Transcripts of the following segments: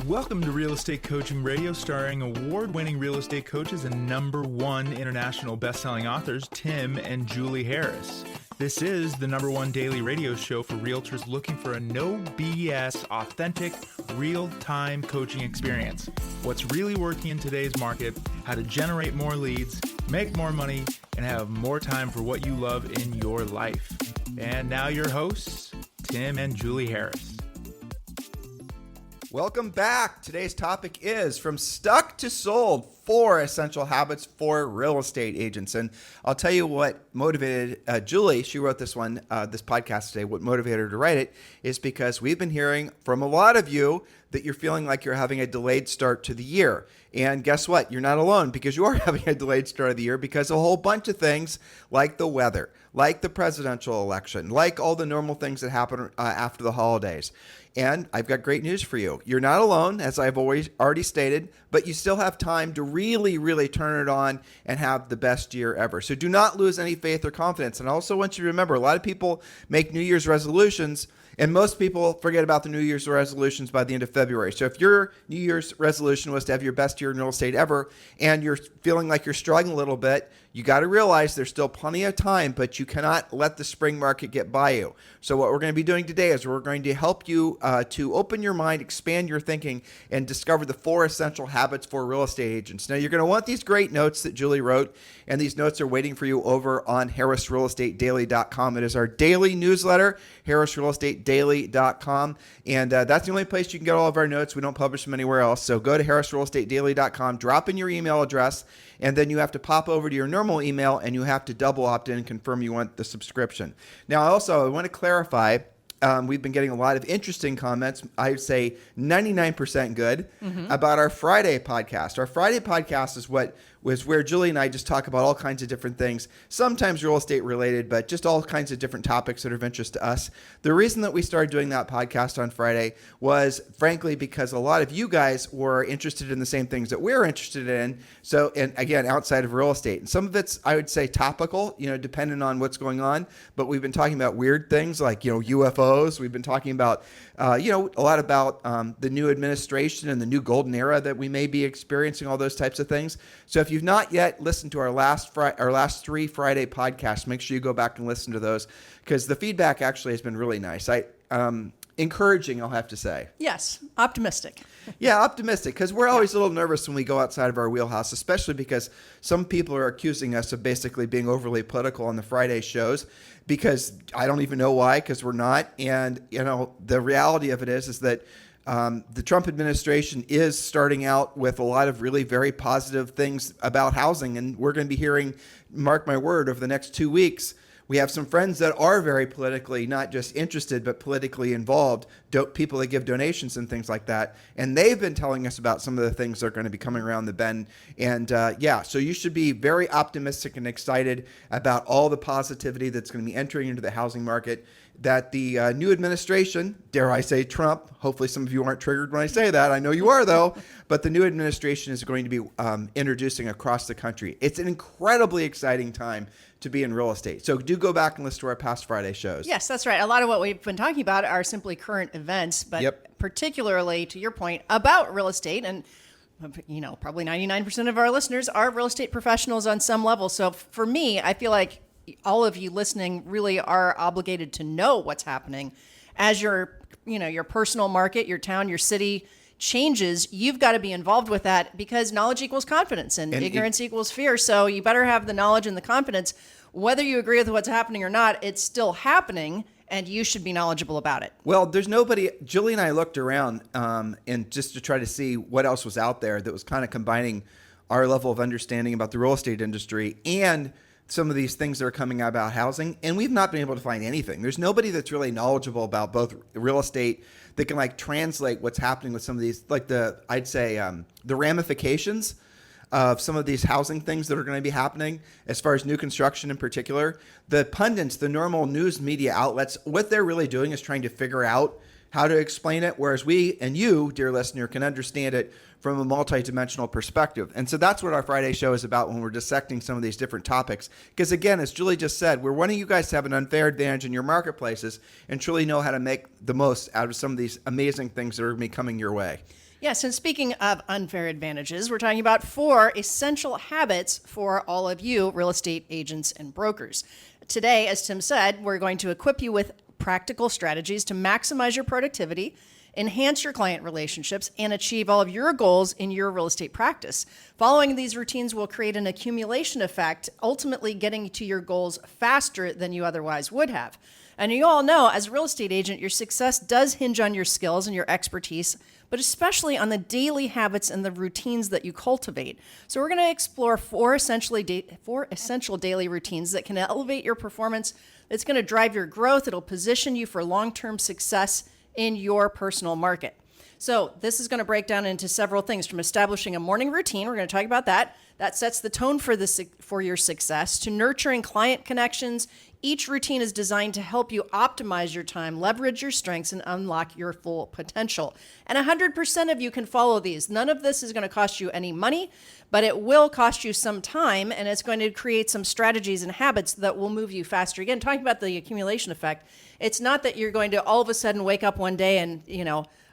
Welcome to Real Estate Coaching Radio, starring award-winning real estate coaches and #1 international best-selling authors, Tim and Julie Harris. This is the #1 daily radio show for realtors looking for a no BS, authentic, real-time coaching experience. What's really working in today's market, how to generate more leads, make more money, and have more time for what you love in your life. And now your hosts, Tim and Julie Harris. Welcome back. Today's topic is From Stuck to Sold, 4 Essential Habits for Real Estate Agents. And I'll tell you what motivated Julie, she wrote this one, this podcast today, what motivated her to write it is because we've been hearing from a lot of you that you're feeling like you're having a delayed start to the year. And guess what? You're not alone, because you are having a delayed start of the year because a whole bunch of things like the weather, like the presidential election, like all the normal things that happen after the holidays. And I've got great news for you. You're not alone, as I've already stated, but you still have time to really turn it on and have the best year ever. So do not lose any faith or confidence. And I also want you to remember, a lot of people make New Year's resolutions, and most people forget about the New Year's resolutions by the end of February. So if your New Year's resolution was to have your best year in real estate ever, and you're feeling like you're struggling a little bit, you got to realize there's still plenty of time, but you cannot let the spring market get by you. So what we're going to be doing today is we're going to help you to open your mind, expand your thinking, and discover the 4 essential habits for real estate agents. Now, you're going to want these great notes that Julie wrote, and these notes are waiting for you over on harrisrealestatedaily.com. It is our daily newsletter, harrisrealestatedaily.com, and that's the only place you can get all of our notes. We don't publish them anywhere else. So go to harrisrealestatedaily.com, drop in your email address, and then you have to pop over to your normal email and you have to double opt in and confirm you want the subscription. Now, I want to clarify, we've been getting a lot of interesting comments, I would say 99% good, about our Friday podcast. Our Friday podcast is where Julie and I just talk about all kinds of different things, sometimes real estate related, but just all kinds of different topics that are of interest to us. The reason that we started doing that podcast on Friday was frankly because a lot of you guys were interested in the same things that we're interested in. So, and again, outside of real estate, and some of it's, I would say, topical, depending on what's going on, but we've been talking about weird things like, UFOs. We've been talking about, a lot about the new administration and the new golden era that we may be experiencing, all those types of things. So if you've not yet listened to our last 3 Friday podcasts, make sure you go back and listen to those, because the feedback actually has been really nice. Encouraging, I'll have to say. Yes, optimistic. Yeah, optimistic, because we're always a little nervous when we go outside of our wheelhouse, especially because some people are accusing us of basically being overly political on the Friday shows, because I don't even know why, because we're not. And, the reality of it is that the Trump administration is starting out with a lot of really very positive things about housing, and we're going to be hearing, mark my word, over the next 2 weeks. We have some friends that are very politically, not just interested, but politically involved, people that give donations and things like that. And they've been telling us about some of the things that are going to be coming around the bend. And so you should be very optimistic and excited about all the positivity that's going to be entering into the housing market, that the new administration, dare I say Trump, hopefully some of you aren't triggered when I say that, I know you are though, but the new administration is going to be introducing across the country. It's an incredibly exciting time to be in real estate. So do go back and listen to our past Friday shows. Yes, that's right. A lot of what we've been talking about are simply current events, but particularly to your point about real estate, and probably 99% of our listeners are real estate professionals on some level. So for me, I feel like all of you listening really are obligated to know what's happening as your personal market, your town, your city changes. You've got to be involved with that, because knowledge equals confidence and ignorance equals fear. So you better have the knowledge and the confidence. Whether you agree with what's happening or not, it's still happening, and you should be knowledgeable about it. Well, there's nobody. Julie and I looked around and just to try to see what else was out there that was kind of combining our level of understanding about the real estate industry and some of these things that are coming out about housing, and we've not been able to find anything. There's nobody that's really knowledgeable about both real estate that can translate what's happening with some of these, the ramifications of some of these housing things that are going to be happening as far as new construction in particular. The pundits, the normal news media outlets, what they're really doing is trying to figure out how to explain it, whereas we and you, dear listener, can understand it from a multidimensional perspective. And so that's what our Friday show is about when we're dissecting some of these different topics. Because again, as Julie just said, we're wanting you guys to have an unfair advantage in your marketplaces and truly know how to make the most out of some of these amazing things that are going to be coming your way. Yes, and speaking of unfair advantages, we're talking about 4 essential habits for all of you real estate agents and brokers. Today, as Tim said, we're going to equip you with practical strategies to maximize your productivity, enhance your client relationships, and achieve all of your goals in your real estate practice. Following these routines will create an accumulation effect, ultimately getting to your goals faster than you otherwise would have. And you all know, as a real estate agent, your success does hinge on your skills and your expertise, but especially on the daily habits and the routines that you cultivate. So we're going to explore 4 essential daily routines that can elevate your performance. It's going to drive your growth. It'll position you for long-term success in your personal market. So this is going to break down into several things, from establishing a morning routine. We're going to talk about that. That sets the tone for your success, to nurturing client connections. Each routine is designed to help you optimize your time, leverage your strengths, and unlock your full potential. And 100% of you can follow these. None of this is going to cost you any money, but it will cost you some time, and it's going to create some strategies and habits that will move you faster. Again, talking about the accumulation effect, it's not that you're going to all of a sudden wake up one day and,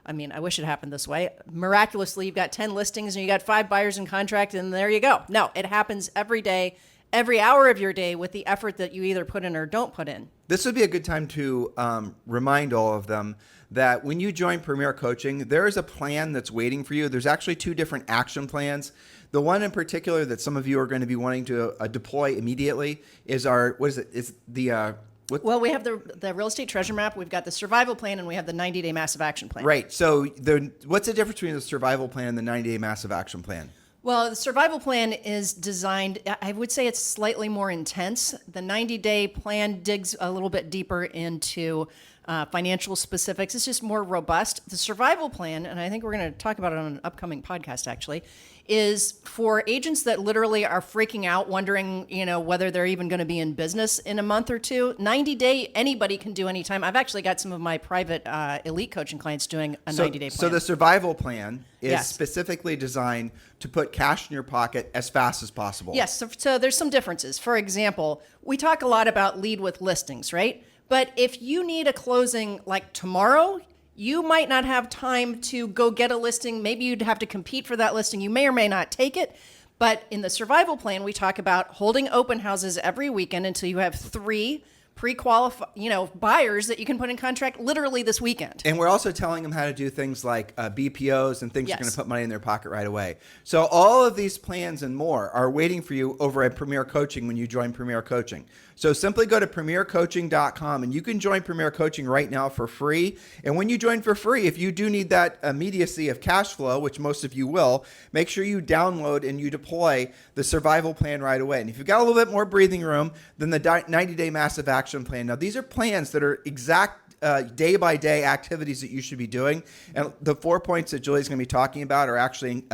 I wish it happened this way. Miraculously, you've got 10 listings and you got 5 buyers in contract, and there you go. No, it happens every day, every hour of your day, with the effort that you either put in or don't put in. This would be a good time to remind all of them that when you join Premier Coaching, there is a plan that's waiting for you. There's actually 2 different action plans. The one in particular that some of you are going to be wanting to deploy immediately is Well, we have the real estate treasure map, we've got the survival plan, and we have the 90-day massive action plan. Right. So what's the difference between the survival plan and the 90-day massive action plan? Well, the survival plan is designed, I would say it's slightly more intense. The 90-day plan digs a little bit deeper into financial specifics. It's just more robust. The survival plan, and I think we're going to talk about it on an upcoming podcast actually, is for agents that literally are freaking out, wondering, whether they're even going to be in business in a month or two. 90-day, anybody can do anytime. I've actually got some of my private elite coaching clients doing a 90-day plan. So the survival plan is Yes. specifically designed to put cash in your pocket as fast as possible. Yes, so there's some differences. For example, we talk a lot about lead with listings, right? But if you need a closing like tomorrow, you might not have time to go get a listing. Maybe you'd have to compete for that listing. You may or may not take it. But in the survival plan, we talk about holding open houses every weekend until you have 3 pre-qualified, buyers that you can put in contract literally this weekend. And we're also telling them how to do things like BPOs and things that are going Yes. to put money in their pocket right away. So all of these plans and more are waiting for you over at Premier Coaching when you join Premier Coaching. So simply go to premiercoaching.com and you can join Premier Coaching right now for free. And when you join for free, if you do need that immediacy of cash flow, which most of you will, make sure you download and you deploy the survival plan right away. And if you've got a little bit more breathing room, then the 90-day massive action plan. Now, these are plans that are exact day-by-day activities that you should be doing. And the 4 points that Julie's going to be talking about are actually,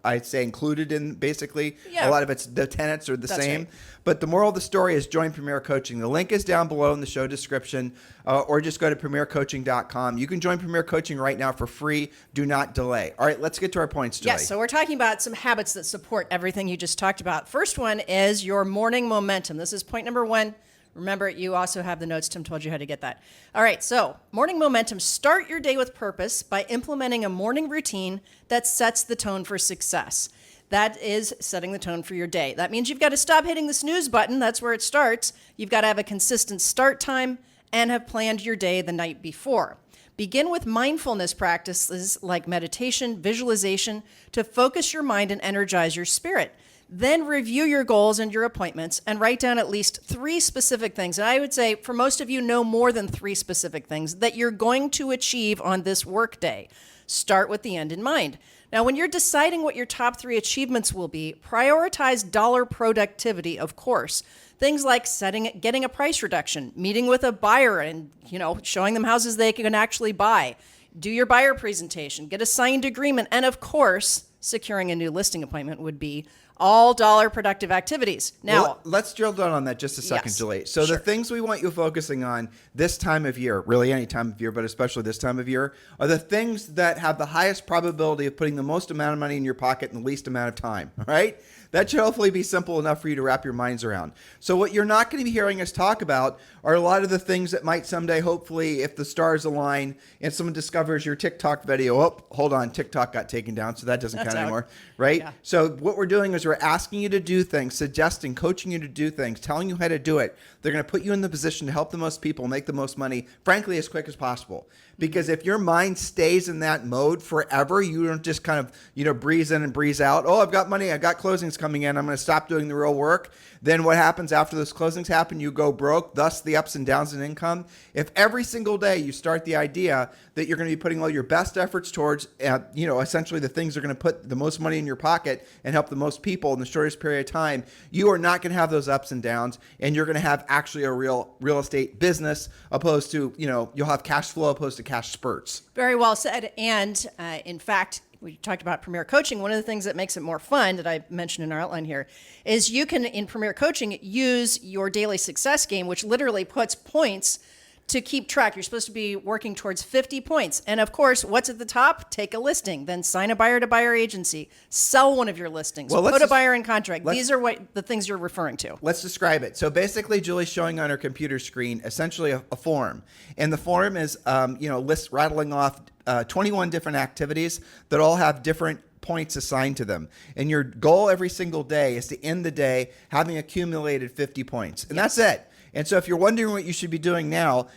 I'd say, included in basically a lot of the tenets are the same. Right. But the moral of the story is join Premier Coaching. The link is down below in the show description, or just go to premiercoaching.com. You can join Premier Coaching right now for free. Do not delay. All right, let's get to our points, Julie. Yes, so we're talking about some habits that support everything you just talked about. First one is your morning momentum. This is point number 1. Remember, you also have the notes. Tim told you how to get that. All right, so morning momentum. Start your day with purpose by implementing a morning routine that sets the tone for success. That is setting the tone for your day. That means you've got to stop hitting the snooze button. That's where it starts. You've got to have a consistent start time and have planned your day the night before. Begin with mindfulness practices like meditation, visualization to focus your mind and energize your spirit. Then review your goals and your appointments and write down at least 3 specific things. And I would say for most of you, no more than 3 specific things that you're going to achieve on this work day. Start with the end in mind. Now, when you're deciding what your top 3 achievements will be, prioritize dollar productivity, of course. Things like getting a price reduction, meeting with a buyer and, showing them houses they can actually buy. Do your buyer presentation, get a signed agreement, and of course, securing a new listing appointment would be all dollar productive activities. Now, well, let's drill down on that just a second, yes, Julie. So sure. the things we want you focusing on this time of year, really any time of year, but especially this time of year, are the things that have the highest probability of putting the most amount of money in your pocket in the least amount of time, right? That should hopefully be simple enough for you to wrap your minds around. So what you're not going to be hearing us talk about are a lot of the things that might someday, hopefully, if the stars align and someone discovers your TikTok video, oh, hold on, TikTok got taken down, so that doesn't count anymore, right? Yeah. So what we're doing is we're asking you to do things, suggesting, coaching you to do things, telling you how to do it. They're going to put you in the position to help the most people, make the most money, frankly, as quick as possible. Because if your mind stays in that mode forever, you don't just kind of, breeze in and breeze out. Oh, I've got money. I've got closings coming in. I'm going to stop doing the real work. Then what happens after those closings happen? You go broke, thus the ups and downs in income. If every single day you start the idea that you're going to be putting all your best efforts towards, essentially the things that are going to put the most money in your pocket and help the most people in the shortest period of time, you are not going to have those ups and downs, and you're going to have actually a real estate business opposed to, you'll have cash flow opposed to cash spurts. Very well said. And in fact, we talked about Premier Coaching. One of the things that makes it more fun that I mentioned in our outline here is you can, in Premier Coaching, use your daily success game, which literally puts points to keep track. You're supposed to be working towards 50 points. And of course, what's at the top? Take a listing, then sign a buyer-to-buyer agency, sell one of your listings, put a buyer in contract. These are what the things you're referring to. Let's describe it. So basically, Julie's showing on her computer screen essentially a form. And the form is, rattling off 21 different activities that all have different points assigned to them. And your goal every single day is to end the day having accumulated 50 points. And that's it. And so if you're wondering what you should be doing now,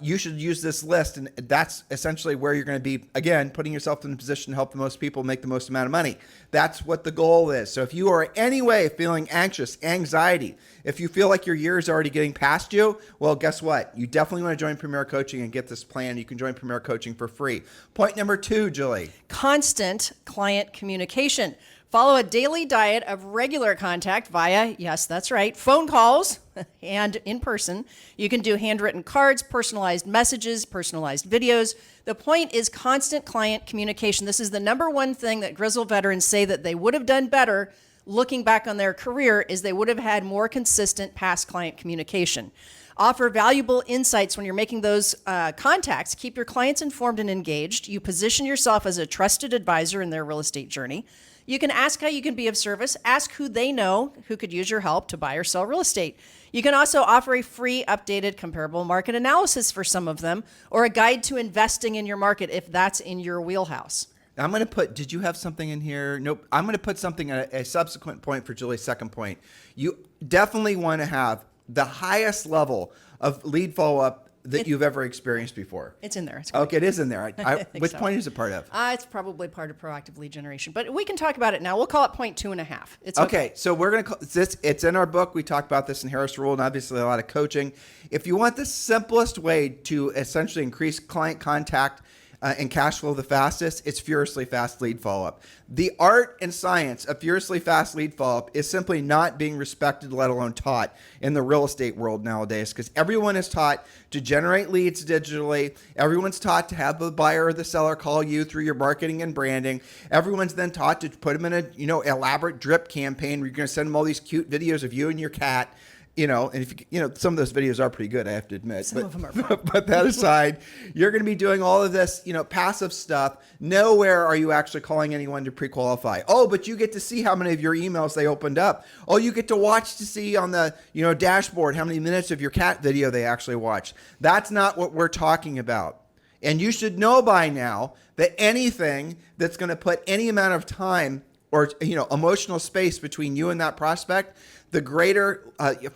you should use this list. And that's essentially where you're going to be, again, putting yourself in a position to help the most people make the most amount of money. That's what the goal is. So if you are in any way feeling anxious, anxiety, if you feel like your year is already getting past you, well, guess what? You definitely want to join Premier Coaching and get this plan. You can join Premier Coaching for free. Point number 2, Julie. Constant client communication. Follow a daily diet of regular contact via, yes, that's right, phone calls and in person. You can do handwritten cards, personalized messages, personalized videos. The point is constant client communication. This is the number one thing that Grizzle veterans say that they would have done better looking back on their career is they would have had more consistent past client communication. Offer valuable insights when you're making those contacts. Keep your clients informed and engaged. You position yourself as a trusted advisor in their real estate journey. You can ask how you can be of service. Ask who they know who could use your help to buy or sell real estate. You can also offer a free updated comparable market analysis for some of them, or a guide to investing in your market if that's in your wheelhouse. I'm going to put, did you have something in here? Nope. I'm going to put something at a subsequent point for Julie's second point. You definitely want to have the highest level of lead follow-up that you've ever experienced before. It's in there. Okay, it is in there. Which so. Point is it part of? It's probably part of proactive lead generation, but we can talk about it now. We'll call it point 2.5. It's okay. So we're going to call this. It's in our book. We talk about this in Harris Rule, and obviously a lot of coaching. If you want the simplest way to essentially increase client contact and cash flow the fastest, it's furiously fast lead follow-up. The art and science of furiously fast lead follow-up is simply not being respected, let alone taught in the real estate world nowadays, because everyone is taught to generate leads digitally. Everyone's taught to have the buyer or the seller call you through your marketing and branding. Everyone's then taught to put them in a elaborate drip campaign where you're going to send them all these cute videos of you and your cat. And if some of those videos are pretty good, I have to admit. Some of them are fun. But that aside, you're going to be doing all of this, passive stuff. Nowhere are you actually calling anyone to pre-qualify. Oh, but you get to see how many of your emails they opened up. Oh, you get to watch to see on the, dashboard how many minutes of your cat video they actually watched. That's not what we're talking about. And you should know by now that anything that's going to put any amount of time or, emotional space between you and that prospect, the greater,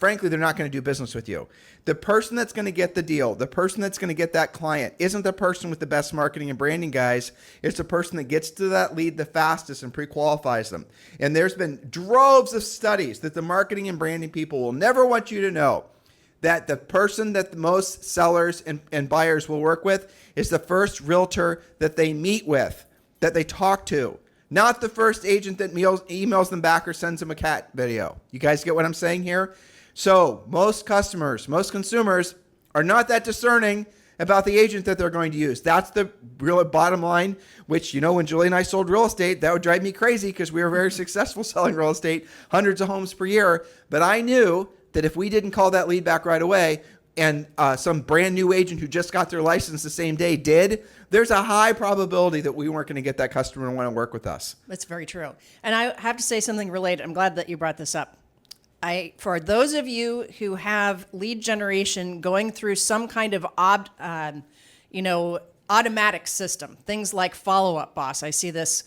frankly, they're not going to do business with you. The person that's going to get the deal, the person that's going to get that client isn't the person with the best marketing and branding guys. It's the person that gets to that lead the fastest and pre-qualifies them. And there's been droves of studies that the marketing and branding people will never want you to know that the person that the most sellers and buyers will work with is the first realtor that they meet with, that they talk to. Not the first agent that emails them back or sends them a cat video. You guys get what I'm saying here? So most consumers are not that discerning. about the agent that they're going to use. That's the real bottom line, which, when Julie and I sold real estate, that would drive me crazy because we were very successful selling real estate, hundreds of homes per year. But I knew that if we didn't call that lead back right away, and some brand new agent who just got their license the same day did, there's a high probability that we weren't going to get that customer to want to work with us. That's very true. And I have to say something related. I'm glad that you brought this up. For those of you who have lead generation going through some kind of automatic system, things like Follow Up Boss. I see this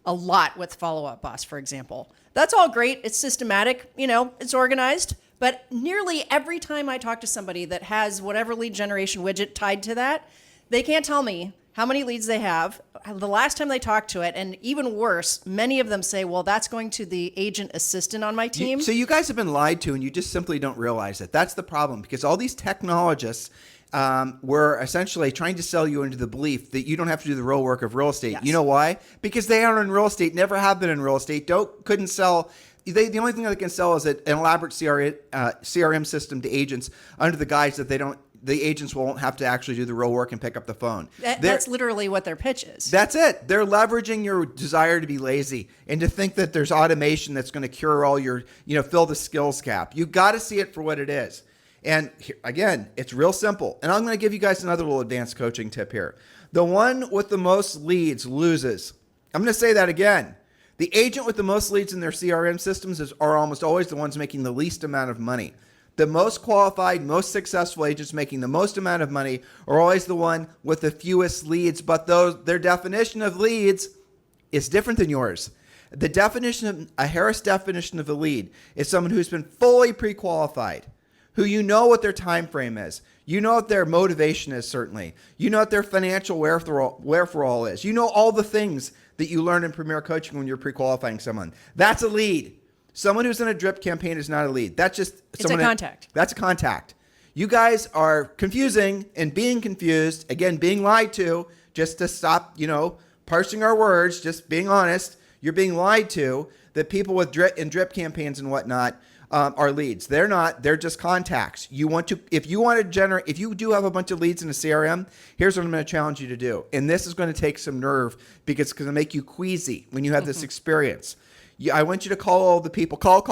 a lot with Follow Up Boss, for example. That's all great. It's systematic. It's organized. But nearly every time I talk to somebody that has whatever lead generation widget tied to that, they can't tell me how many leads they have, the last time they talked to it, and even worse, many of them say, well, that's going to the agent assistant on my team. So you guys have been lied to, and you just simply don't realize it. That's the problem, because all these technologists were essentially trying to sell you into the belief that you don't have to do the real work of real estate. Yes. You know why? Because they aren't in real estate, never have been in real estate, couldn't sell. The only thing that they can sell is an elaborate CRM system to agents under the guise that the agents won't have to actually do the real work and pick up the phone. That's literally what their pitch is. That's it. They're leveraging your desire to be lazy and to think that there's automation that's going to cure all your, fill the skills gap. You got to see it for what it is. And again, it's real simple. And I'm going to give you guys another little advanced coaching tip here. The one with the most leads loses. I'm going to say that again. The agent with the most leads in their CRM systems are almost always the ones making the least amount of money. The most qualified, most successful agents making the most amount of money are always the one with the fewest leads, but their definition of leads is different than yours. A Harris definition of a lead is someone who's been fully pre-qualified, who what their time frame is. What their motivation is, certainly. What their financial wherefore is. All the things that you learn in Premier Coaching when you're pre-qualifying someone. That's a lead. Someone who's in a drip campaign is not a lead. That's just a contact. That's a contact. You guys are confusing and being confused, again, being lied to, just to stop, parsing our words, just being honest. You're being lied to that people with drip campaigns and whatnot are leads. They're not. They're just contacts. If you do have a bunch of leads in a CRM, here's what I'm going to challenge you to do. And this is going to take some nerve because it's going to make you queasy when you have this experience. I want you to call all the people. Call.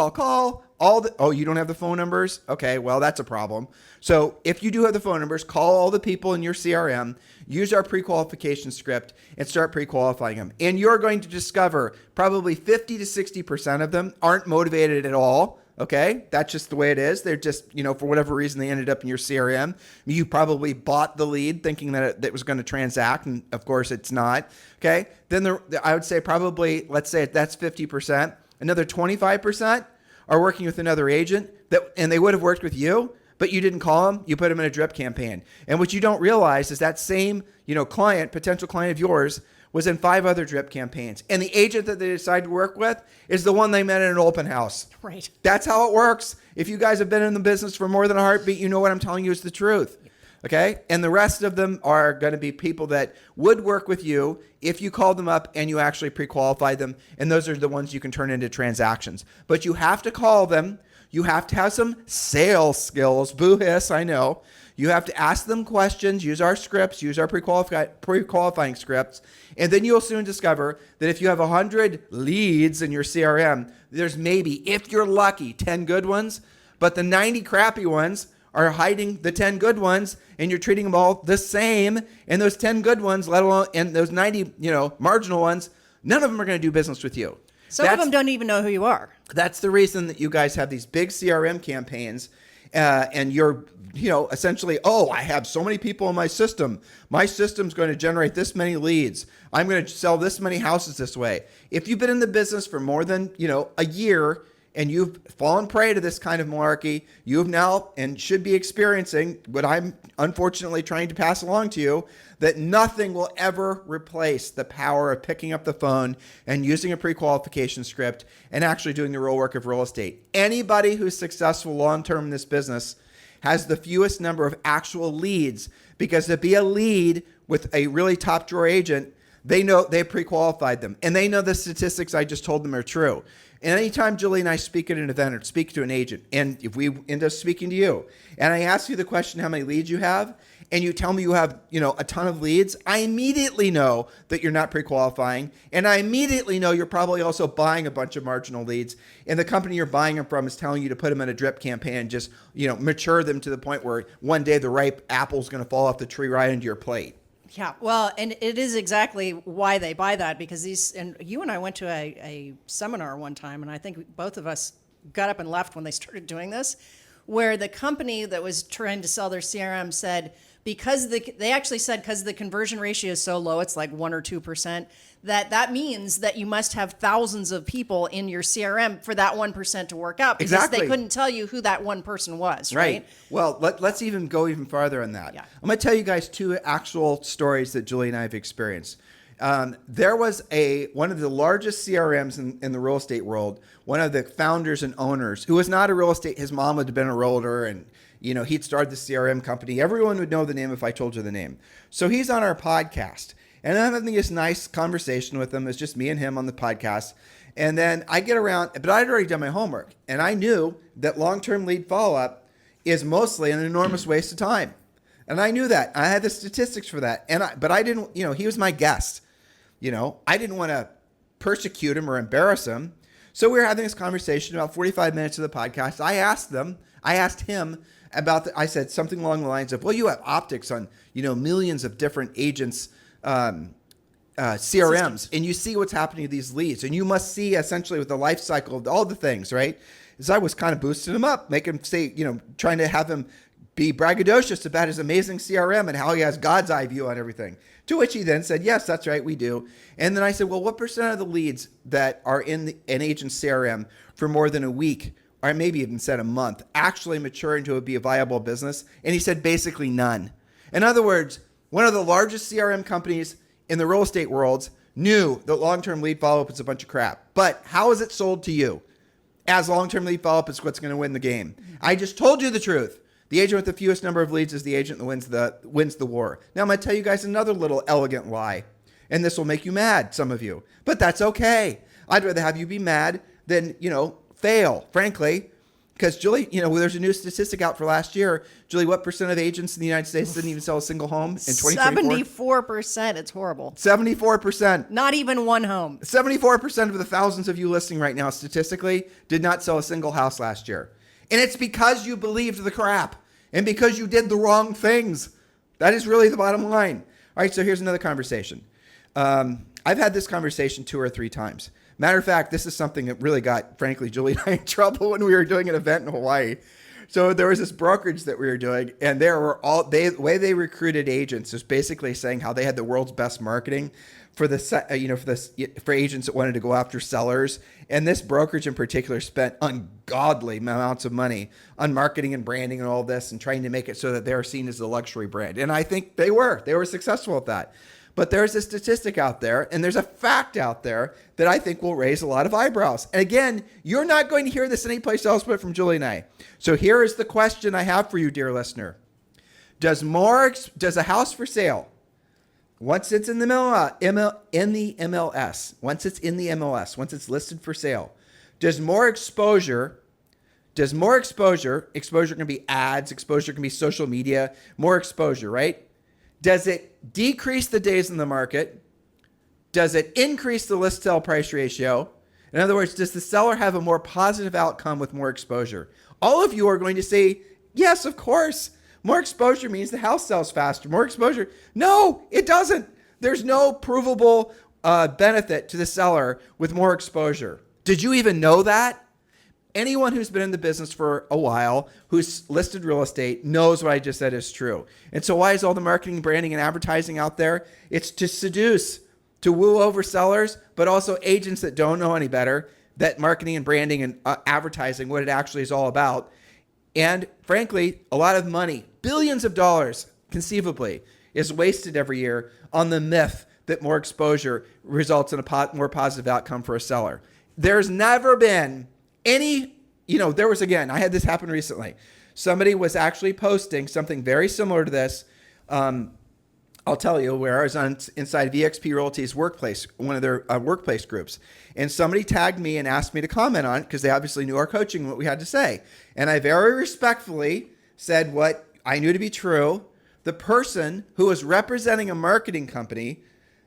You don't have the phone numbers? Okay, well, that's a problem. So if you do have the phone numbers, call all the people in your CRM, use our pre-qualification script, and start pre-qualifying them. And you're going to discover probably 50 to 60% of them aren't motivated at all. Okay, that's just the way it is. They're just, for whatever reason, they ended up in your CRM. You probably bought the lead thinking that it was going to transact, and of course it's not. Okay, then I would say probably, let's say that's 50%. Another 25% are working with another agent and they would have worked with you, but you didn't call them. You put them in a drip campaign. And what you don't realize is that same, potential client of yours was in 5 other drip campaigns. And the agent that they decide to work with is the one they met at an open house. Right. That's how it works. If you guys have been in the business for more than a heartbeat, you know what I'm telling you is the truth. Okay? And the rest of them are going to be people that would work with you if you called them up and you actually pre-qualified them. And those are the ones you can turn into transactions. But you have to call them. You have to have some sales skills. Boo-hiss, I know. You have to ask them questions, use our scripts, use our pre-qualifying scripts, and then you'll soon discover that if you have 100 leads in your CRM, there's maybe, if you're lucky, 10 good ones, but the 90 crappy ones are hiding the 10 good ones, and you're treating them all the same, and those 10 good ones, let alone, and those 90, marginal ones, none of them are going to do business with you. Some of them don't even know who you are. That's the reason that you guys have these big CRM campaigns, and you're, essentially, I have so many people in my system. My system's going to generate this many leads. I'm going to sell this many houses this way. If you've been in the business for more than, a year and you've fallen prey to this kind of malarkey, you have now and should be experiencing what I'm unfortunately trying to pass along to you, that nothing will ever replace the power of picking up the phone and using a pre-qualification script and actually doing the real work of real estate. Anybody who's successful long-term in this business has the fewest number of actual leads, because to be a lead with a really top drawer agent, They know they pre-qualified them, and they know the statistics I just told them are true. And anytime Julie and I speak at an event or speak to an agent, and if we end up speaking to you, and I ask you the question how many leads you have, and you tell me you have, a ton of leads, I immediately know that you're not pre-qualifying, and I immediately know you're probably also buying a bunch of marginal leads, and the company you're buying them from is telling you to put them in a drip campaign and just, mature them to the point where one day the ripe apple's going to fall off the tree right into your plate. Yeah, well, and it is exactly why they buy that, because and you and I went to a seminar one time, and I think both of us got up and left when they started doing this, where the company that was trying to sell their CRM said, because the conversion ratio is so low, it's like 1 or 2%, that means that you must have thousands of people in your CRM for that 1% to work out, because Exactly. they couldn't tell you who that one person was, right? Well, let's even go even farther on that. Yeah. I'm going to tell you guys 2 actual stories that Julie and I have experienced. There was one of the largest CRMs in the real estate world, one of the founders and owners, who was not a real estate, his mom had been a realtor, and he'd started the CRM company. Everyone would know the name if I told you the name. So he's on our podcast, and I'm having this nice conversation with him. It's just me and him on the podcast. And then I get around, but I'd already done my homework, and I knew that long-term lead follow-up is mostly an enormous waste of time. And I knew that. I had the statistics for that. But I didn't, he was my guest. I didn't want to persecute him or embarrass him. So we were having this conversation about 45 minutes of the podcast. I asked him about I said something along the lines of, well, you have optics on, millions of different agents' CRMs, and you see what's happening to these leads, and you must see essentially with the life cycle of all the things, right? So I was kind of boosting him up, making him say, trying to have him be braggadocious about his amazing CRM and how he has God's eye view on everything. To which he then said, yes, that's right, we do. And then I said, well, what percent of the leads that are in an agent's CRM for more than a week, or maybe even said a month, actually mature into be a viable business? And he said basically none. In other words, one of the largest CRM companies in the real estate world knew that long-term lead follow-up is a bunch of crap. But how is it sold to you? As long-term lead follow-up is what's going to win the game. I just told you the truth. The agent with the fewest number of leads is the agent that wins the war. Now I'm going to tell you guys another little elegant lie. And this will make you mad, some of you. But that's okay. I'd rather have you be mad than, fail, frankly. Because Julie, there's a new statistic out for last year. Julie, what percent of agents in the United States didn't even sell a single home in 2024? 74%. It's horrible. 74%. Not even one home. 74% of the thousands of you listening right now statistically did not sell a single house last year. And it's because you believed the crap and because you did the wrong things. That is really the bottom line. All right, so here's another conversation. I've had this conversation 2 or 3 times. Matter of fact, this is something that really got, frankly, Julie and I in trouble when we were doing an event in Hawaii. So there was this brokerage that we were doing, and the way they recruited agents is basically saying how they had the world's best marketing for for agents that wanted to go after sellers. And this brokerage in particular spent ungodly amounts of money on marketing and branding and all this, and trying to make it so that they were seen as a luxury brand. And I think they were successful at that. But there's a statistic out there, and there's a fact out there that I think will raise a lot of eyebrows. And again, you're not going to hear this anyplace else but from Julie and I. So here is the question I have for you, dear listener. Does a house for sale, once it's in the MLS, once it's listed for sale, does more exposure can be ads, exposure can be social media, more exposure, right? Does it decrease the days in the market? Does it increase the list sell price ratio? In other words, does the seller have a more positive outcome with more exposure? All of you are going to say, yes, of course. More exposure means the house sells faster. More exposure. No, it doesn't. There's no provable benefit to the seller with more exposure. Did you even know that? Anyone who's been in the business for a while, who's listed real estate, knows what I just said is true. And so why is all the marketing, branding, and advertising out there? It's to seduce, to woo over sellers, but also agents that don't know any better, that marketing and branding and advertising, what it actually is all about. And frankly, a lot of money, billions of dollars, conceivably, is wasted every year on the myth that more exposure results in a more positive outcome for a seller. There's never been I had this happen recently. Somebody was actually posting something very similar to this I'll tell you where I was inside VXP Realty's workplace, one of their workplace groups. And somebody tagged me and asked me to comment on it because they obviously knew our coaching and what we had to say. And I very respectfully said what I knew to be true. The person who was representing a marketing company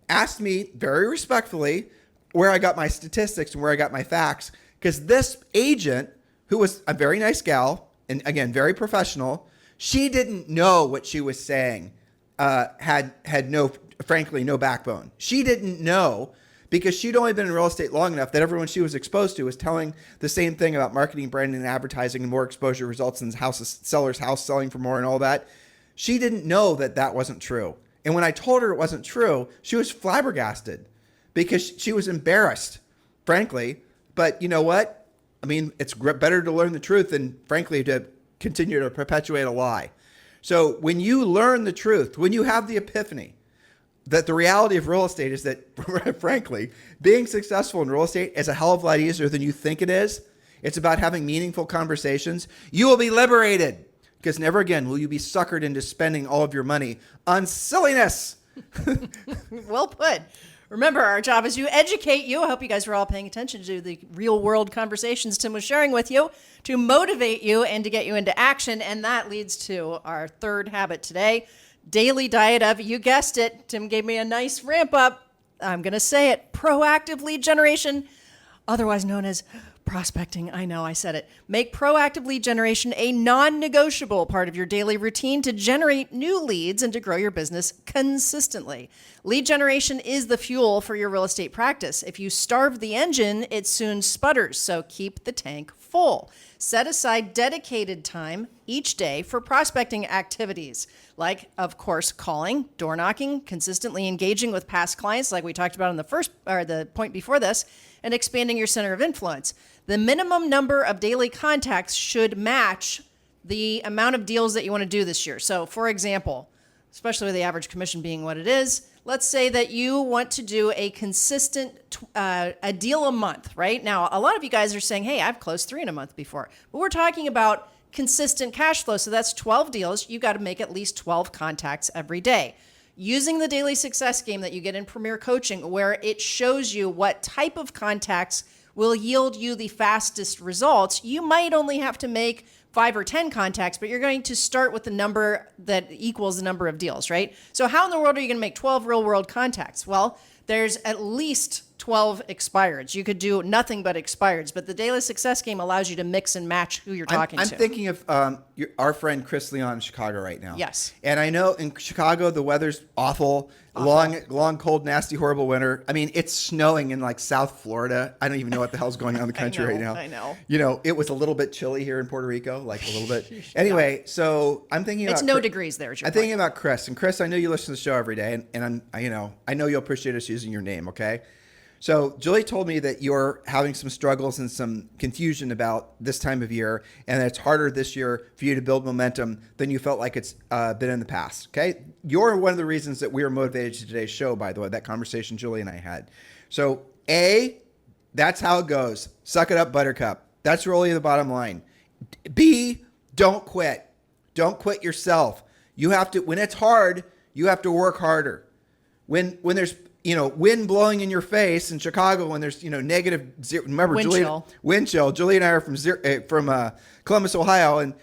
asked me very respectfully where I got my statistics and where I got my facts. Because this agent, who was a very nice gal, and again, very professional, she didn't know what she was saying. Had no, frankly, no backbone. She didn't know because she'd only been in real estate long enough that everyone she was exposed to was telling the same thing about marketing, branding, and advertising, and more exposure results in seller's house selling for more and all that. She didn't know that that wasn't true. And when I told her it wasn't true, she was flabbergasted because she was embarrassed, frankly. But you know what? I mean, it's better to learn the truth than, frankly, to continue to perpetuate a lie. So when you learn the truth, when you have the epiphany that the reality of real estate is that, frankly, being successful in real estate is a hell of a lot easier than you think it is. It's about having meaningful conversations. You will be liberated because never again will you be suckered into spending all of your money on silliness. Well put. Remember, our job is to educate you. I hope you guys were all paying attention to the real world conversations Tim was sharing with you to motivate you and to get you into action. And that leads to our third habit today, daily diet of, you guessed it, Tim gave me a nice ramp up. I'm going to say it, proactive lead generation, otherwise known as prospecting. I know I said it. Make proactive lead generation a non-negotiable part of your daily routine to generate new leads and to grow your business consistently. Lead generation is the fuel for your real estate practice. If you starve the engine, it soon sputters. So keep the tank full. Set aside dedicated time each day for prospecting activities, like, of course, calling, door knocking, consistently engaging with past clients, like we talked about in the point before this, and expanding your center of influence. The minimum number of daily contacts should match the amount of deals that you want to do this year. So, for example, especially with the average commission being what it is, let's say that you want to do a consistent a deal a month, right? Now, a lot of you guys are saying, hey, I've closed 3 in a month before. But we're talking about consistent cash flow. So that's 12 deals. You got to make at least 12 contacts every day. Using the daily success game that you get in Premier Coaching, where it shows you what type of contacts will yield you the fastest results, you might only have to make 5 or 10 contacts, but you're going to start with the number that equals the number of deals, right? So how in the world are you going to make 12 real world contacts? Well, there's at least 12 expireds. You could do nothing but expireds, but the daily success game allows you to mix and match who you're talking to. I'm thinking of our friend Chris Leon in Chicago right now. Yes. And I know in Chicago, the weather's awful. Long, cold, nasty, horrible winter. I mean, it's snowing in like South Florida. I don't even know what the hell's going on in the country right now. I know. You know, it was a little bit chilly here in Puerto Rico, like a little bit. Anyway, so I'm thinking about... It's no degrees there, is your I'm point. thinking about Chris. And Chris, I know you listen to the show every day, and I know you'll appreciate us using your name, okay? So Julie told me that you're having some struggles and some confusion about this time of year, and that it's harder this year for you to build momentum than you felt like it's been in the past. Okay, you're one of the reasons that we were motivated to today's show. By the way, that conversation Julie and I had. So A, that's how it goes. Suck it up, Buttercup. That's really the bottom line. B, don't quit. Don't quit yourself. You have to. When it's hard, you have to work harder. When there's wind blowing in your face in Chicago when there's, negative zero. Remember, wind chill. Julie and I are from Columbus, Ohio, and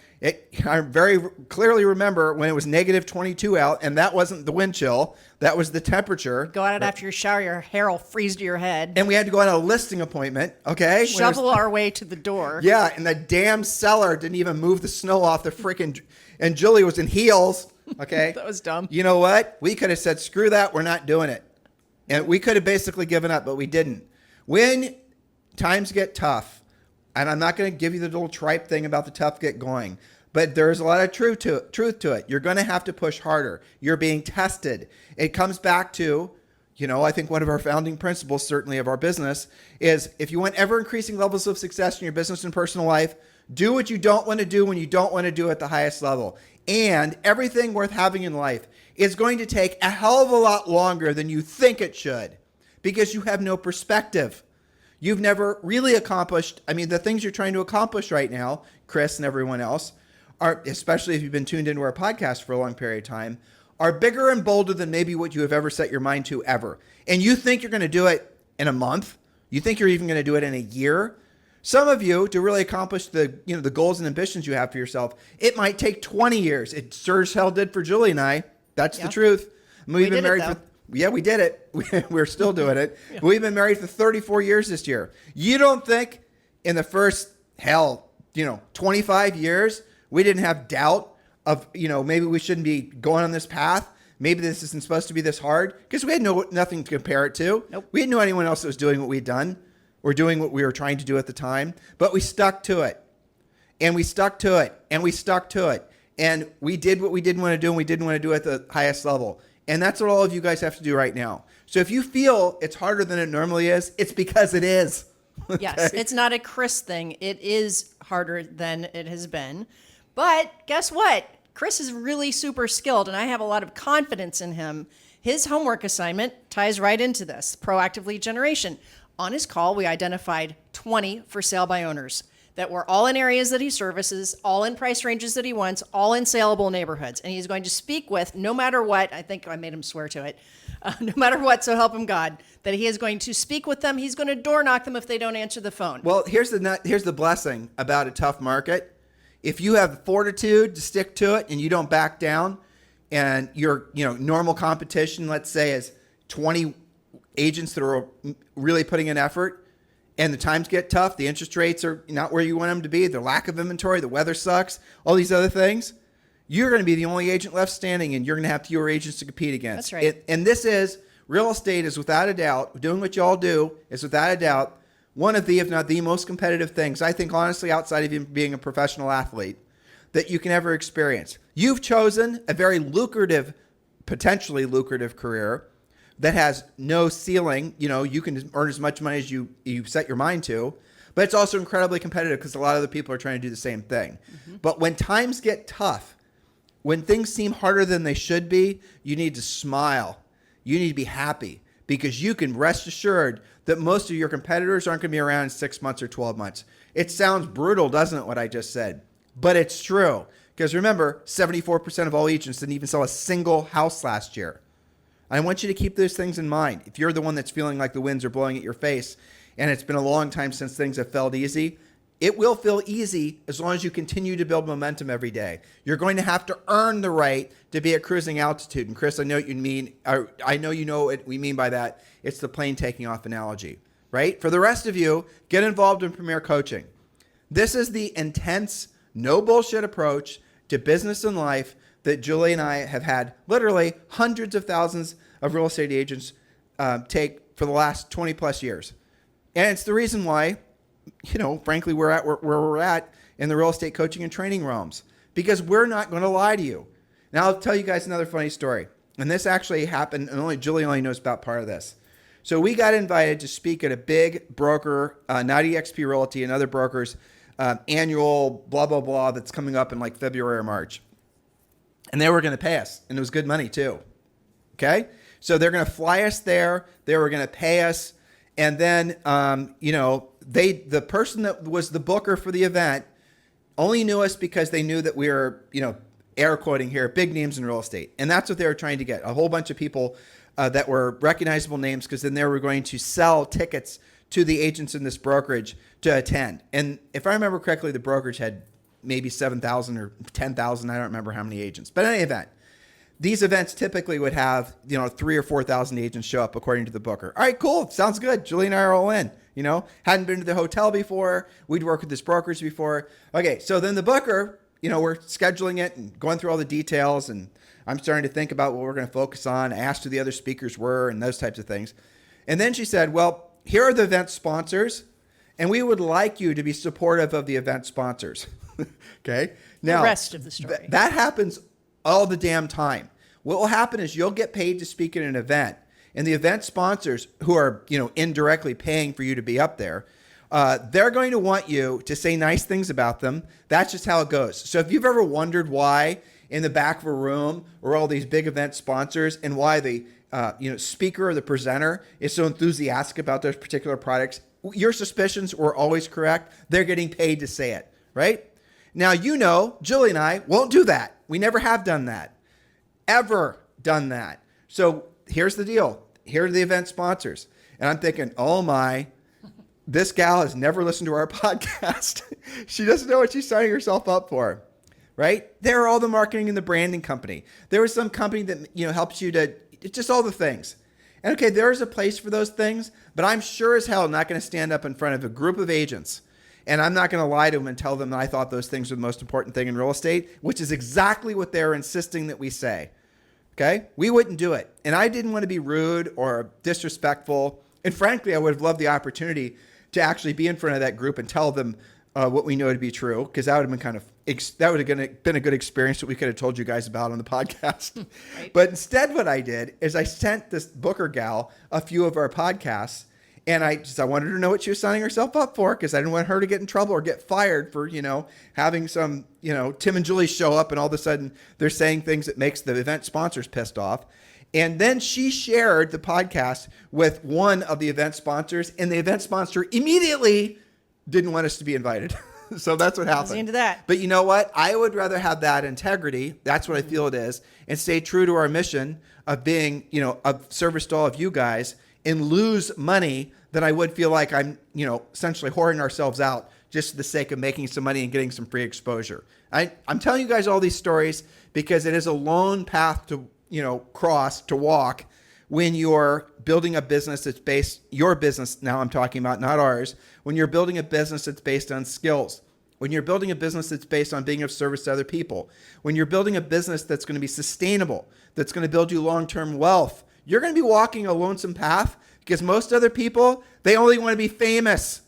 I very clearly remember when it was negative 22 out, and that wasn't the wind chill. That was the temperature. Go out after your shower, your hair will freeze to your head. And we had to go on a listing appointment, okay? Shovel our way to the door. Yeah, and the damn seller didn't even move the snow off the freaking... And Julie was in heels, okay? That was dumb. You know what? We could have said, screw that, we're not doing it. And we could have basically given up, but we didn't. When times get tough, and I'm not going to give you the little tripe thing about the tough get going, but there's a lot of truth to it. You're going to have to push harder. You're being tested. It comes back to, I think one of our founding principles, certainly of our business, is if you want ever increasing levels of success in your business and personal life, do what you don't want to do when you don't want to do it at the highest level. And everything worth having in life is going to take a hell of a lot longer than you think it should because you have no perspective. You've never really accomplished, the things you're trying to accomplish right now, Chris and everyone else, are, especially if you've been tuned into our podcast for a long period of time, are bigger and bolder than maybe what you have ever set your mind to ever. And you think you're going to do it in a month. You think you're even going to do it in a year. Some of you, to really accomplish the goals and ambitions you have for yourself, it might take 20 years. It sure as hell did for Julie and I. That's the truth. We've been married for, we did it. We're still doing it. Yeah. We've been married for 34 years this year. You don't think in the first, 25 years, we didn't have doubt of, maybe we shouldn't be going on this path. Maybe this isn't supposed to be this hard, because we had nothing to compare it to. Nope. We didn't know anyone else that was doing what we'd done or doing what we were trying to do at the time, but we stuck to it, and we stuck to it, and we stuck to it, and we did what we didn't want to do, and we didn't want to do it at the highest level. And that's what all of you guys have to do right now. So if you feel it's harder than it normally is, it's because it is. Okay? Yes, it's not a Chris thing. It is harder than it has been. But guess what? Chris is really super skilled, and I have a lot of confidence in him. His homework assignment ties right into this, proactive lead generation. On his call, we identified 20 for sale by owners that were all in areas that he services, all in price ranges that he wants, all in saleable neighborhoods. And he's going to speak with, no matter what, I think I made him swear to it, no matter what, so help him God, that he is going to speak with them. He's going to door knock them if they don't answer the phone. Well, here's the blessing about a tough market. If you have fortitude to stick to it and you don't back down, and your normal competition, let's say, is 20 agents that are really putting in effort, and the times get tough, the interest rates are not where you want them to be, the lack of inventory, the weather sucks, all these other things, you're going to be the only agent left standing, and you're going to have fewer agents to compete against. That's right. And this is, real estate is without a doubt, doing what y'all do is without a doubt one of the, if not the most competitive things, I think, honestly, outside of even being a professional athlete, that you can ever experience. You've chosen a very lucrative, potentially lucrative career that has no ceiling. You can earn as much money as you set your mind to, but it's also incredibly competitive because a lot of other people are trying to do the same thing. Mm-hmm. But when times get tough, when things seem harder than they should be, you need to smile. You need to be happy, because you can rest assured that most of your competitors aren't going to be around in 6 months or 12 months. It sounds brutal, doesn't it, what I just said? But it's true. Because remember, 74% of all agents didn't even sell a single house last year. I want you to keep those things in mind. If you're the one that's feeling like the winds are blowing at your face, and it's been a long time since things have felt easy, it will feel easy as long as you continue to build momentum every day. You're going to have to earn the right to be at cruising altitude. And Chris, I know what you mean. I know you know what we mean by that. It's the plane taking off analogy, right? For the rest of you, get involved in Premier Coaching. This is the intense, no bullshit approach to business and life that Julie and I have had literally hundreds of thousands of real estate agents take for the last 20 plus years. And it's the reason why, frankly, we're at where we're at in the real estate coaching and training realms, because we're not going to lie to you. Now, I'll tell you guys another funny story. And this actually happened, and Julie only knows about part of this. So we got invited to speak at a big broker, not eXp Realty and other brokers, annual blah, blah, blah that's coming up in like February or March. And they were going to pay us, and it was good money too. Okay? So they're going to fly us there. They were going to pay us. And then, the person that was the booker for the event only knew us because they knew that we were, air quoting here, big names in real estate. And that's what they were trying to get. A whole bunch of people that were recognizable names, because then they were going to sell tickets to the agents in this brokerage to attend. And if I remember correctly, the brokerage had maybe 7,000 or 10,000. I don't remember how many agents. But in any event, these events typically would have, 3,000 or 4,000 agents show up according to the booker. All right, cool. Sounds good. Julie and I are all in. Hadn't been to the hotel before. We'd worked with this brokerage before. Okay, so then the booker, we're scheduling it and going through all the details, and I'm starting to think about what we're going to focus on. I asked who the other speakers were and those types of things. And then she said, well, here are the event sponsors, and we would like you to be supportive of the event sponsors. Okay? Now, the rest of the story. That happens all the damn time. What will happen is you'll get paid to speak at an event, and the event sponsors, who are, indirectly paying for you to be up there, they're going to want you to say nice things about them. That's just how it goes. So if you've ever wondered why in the back of a room are all these big event sponsors, and why the speaker or the presenter is so enthusiastic about those particular products, your suspicions were always correct. They're getting paid to say it, right? Now, Julie and I won't do that. We never have done that. Ever. done that. So here's the deal. Here are the event sponsors. And I'm thinking, oh my, this gal has never listened to our podcast. She doesn't know what she's signing herself up for, right? There are all the marketing and the branding company. There was some company that, helps you to, it's just all the things. And okay, there is a place for those things, but I'm sure as hell not going to stand up in front of a group of agents. And I'm not going to lie to them and tell them that I thought those things were the most important thing in real estate, which is exactly what they're insisting that we say. Okay? We wouldn't do it. And I didn't want to be rude or disrespectful. And frankly, I would have loved the opportunity to actually be in front of that group and tell them what we know to be true, because that would have been that would have been a good experience that we could have told you guys about on the podcast. Right. But instead, what I did is I sent this Booker gal a few of our podcasts, and I wanted her to know what she was signing herself up for, because I didn't want her to get in trouble or get fired for, having some, Tim and Julie show up and all of a sudden they're saying things that makes the event sponsors pissed off. And then she shared the podcast with one of the event sponsors, and the event sponsor immediately didn't want us to be invited. So that's what happened. Into that. But you know what? I would rather have that integrity. That's what I feel it is, and stay true to our mission of being, of service to all of you guys, and lose money than I would feel like I'm, essentially whoring ourselves out just for the sake of making some money and getting some free exposure. I'm telling you guys all these stories because it is a lone path to, to walk when you're building a business that's based, your business now I'm talking about, not ours, when you're building a business that's based on skills, when you're building a business that's based on being of service to other people, when you're building a business that's going to be sustainable, that's going to build you long-term wealth, you're going to be walking a lonesome path because most other people, they only want to be famous.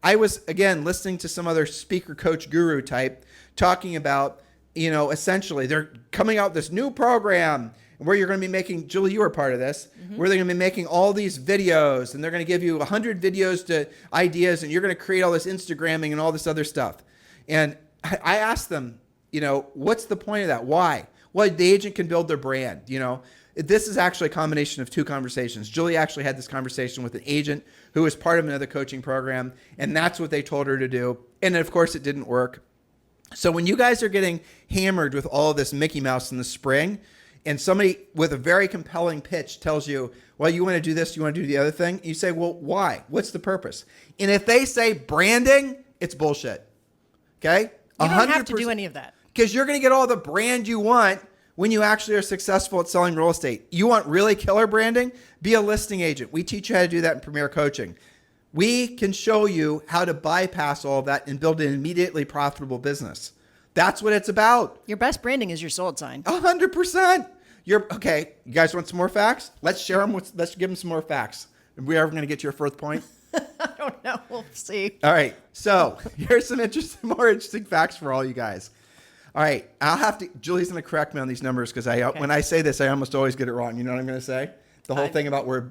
I was, again, listening to some other speaker, coach, guru type talking about, essentially they're coming out with this new program where you're going to be making, Julie, you were part of this, where they're going to be making all these videos, and they're going to give you 100 videos to ideas, and you're going to create all this Instagramming and all this other stuff. And I asked them, what's the point of that? Why? Well, the agent can build their brand. This is actually a combination of two conversations. Julie actually had this conversation with an agent who was part of another coaching program, and that's what they told her to do. And of course, it didn't work. So when you guys are getting hammered with all of this Mickey Mouse in the spring, and somebody with a very compelling pitch tells you, well, you want to do this, you want to do the other thing, you say, well, why? What's the purpose? And if they say branding, it's bullshit. Okay? You don't have to do any of that. Because you're going to get all the brand you want when you actually are successful at selling real estate. You want really killer branding? Be a listing agent. We teach you how to do that in Premier Coaching. We can show you how to bypass all of that and build an immediately profitable business. That's what it's about. Your best branding is your sold sign. 100%. Okay. You guys want some more facts? Let's share them. Let's give them some more facts. Are we ever going to get to your fourth point? I don't know. We'll see. All right. So here's some more interesting facts for all you guys. All right. Julie's going to correct me on these numbers because when I say this, I almost always get it wrong. You know what I'm going to say? The whole thing about where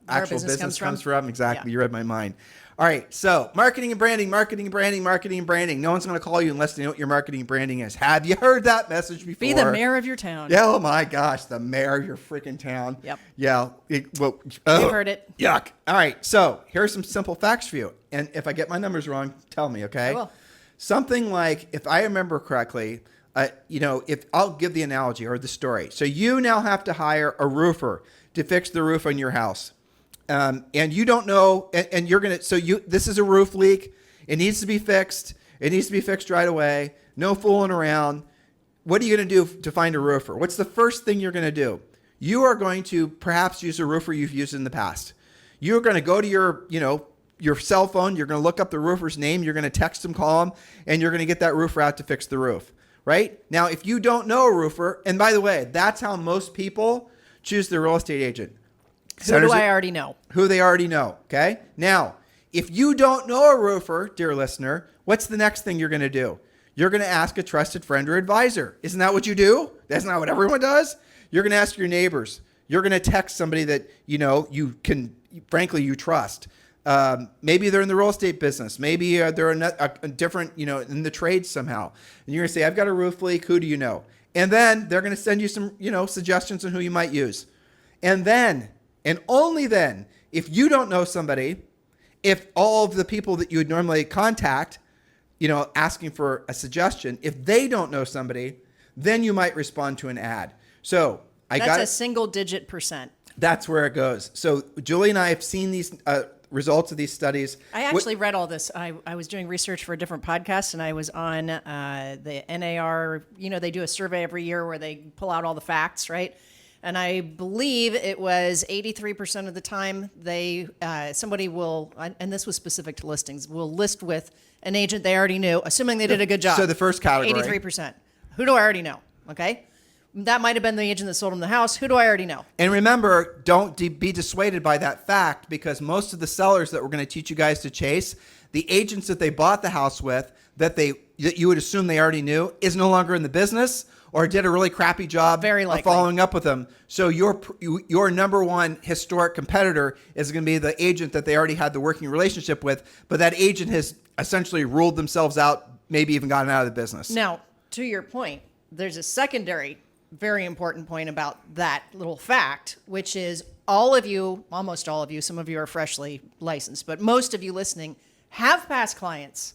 actual business comes from. Exactly. Yeah. You read my mind. All right. So marketing and branding. No one's going to call you unless they know what your marketing and branding is. Have you heard that message before? Be the mayor of your town. Yeah, oh my gosh. The mayor of your freaking town. Yep. Yeah. You've heard it. Yuck. All right. So here's some simple facts for you. And if I get my numbers wrong, tell me, okay? I will. Something like, if I remember correctly, if I'll give the analogy or the story. So you now have to hire a roofer to fix the roof on your house. And you don't know, and you're going to, this is a roof leak. It needs to be fixed. It needs to be fixed right away. No fooling around. What are you going to do to find a roofer? What's the first thing you're going to do? You are going to perhaps use a roofer you've used in the past. You're going to go to your cell phone. You're going to look up the roofer's name. You're going to text him, call him, and you're going to get that roofer out to fix the roof, right? Now, if you don't know a roofer, and by the way, that's how most people choose their real estate agent. Who do I already know? Who they already know, okay? Now, if you don't know a roofer, dear listener, what's the next thing you're going to do? You're going to ask a trusted friend or advisor. Isn't that what you do? That's not what everyone does. You're going to ask your neighbors. You're going to text somebody that, you can, frankly, you trust. Maybe they're in the real estate business. Maybe they're a different, in the trades somehow. And you're going to say, I've got a roof leak. Who do you know? And then they're going to send you some, suggestions on who you might use. And then, and only then, if you don't know somebody, if all of the people that you would normally contact, asking for a suggestion, if they don't know somebody, then you might respond to an ad. So That's a single digit percent. That's where it goes. So Julie and I have seen these results of these studies. I actually read all this. I was doing research for a different podcast, and I was on the NAR. They do a survey every year where they pull out all the facts, right? And I believe it was 83% of the time somebody will, and this was specific to listings, will list with an agent they already knew, assuming they did a good job. So the first category. 83%. Who do I already know? Okay? That might have been the agent that sold them the house. Who do I already know? And remember, don't be dissuaded by that fact, because most of the sellers that we're going to teach you guys to chase, the agents that they bought the house with, that you would assume they already knew, is no longer in the business or did a really crappy job of following up with them. So your number one historic competitor is going to be the agent that they already had the working relationship with, but that agent has essentially ruled themselves out, maybe even gotten out of the business. Now, to your point, there's a secondary very important point about that little fact, which is all of you, almost all of you, some of you are freshly licensed, but most of you listening have past clients.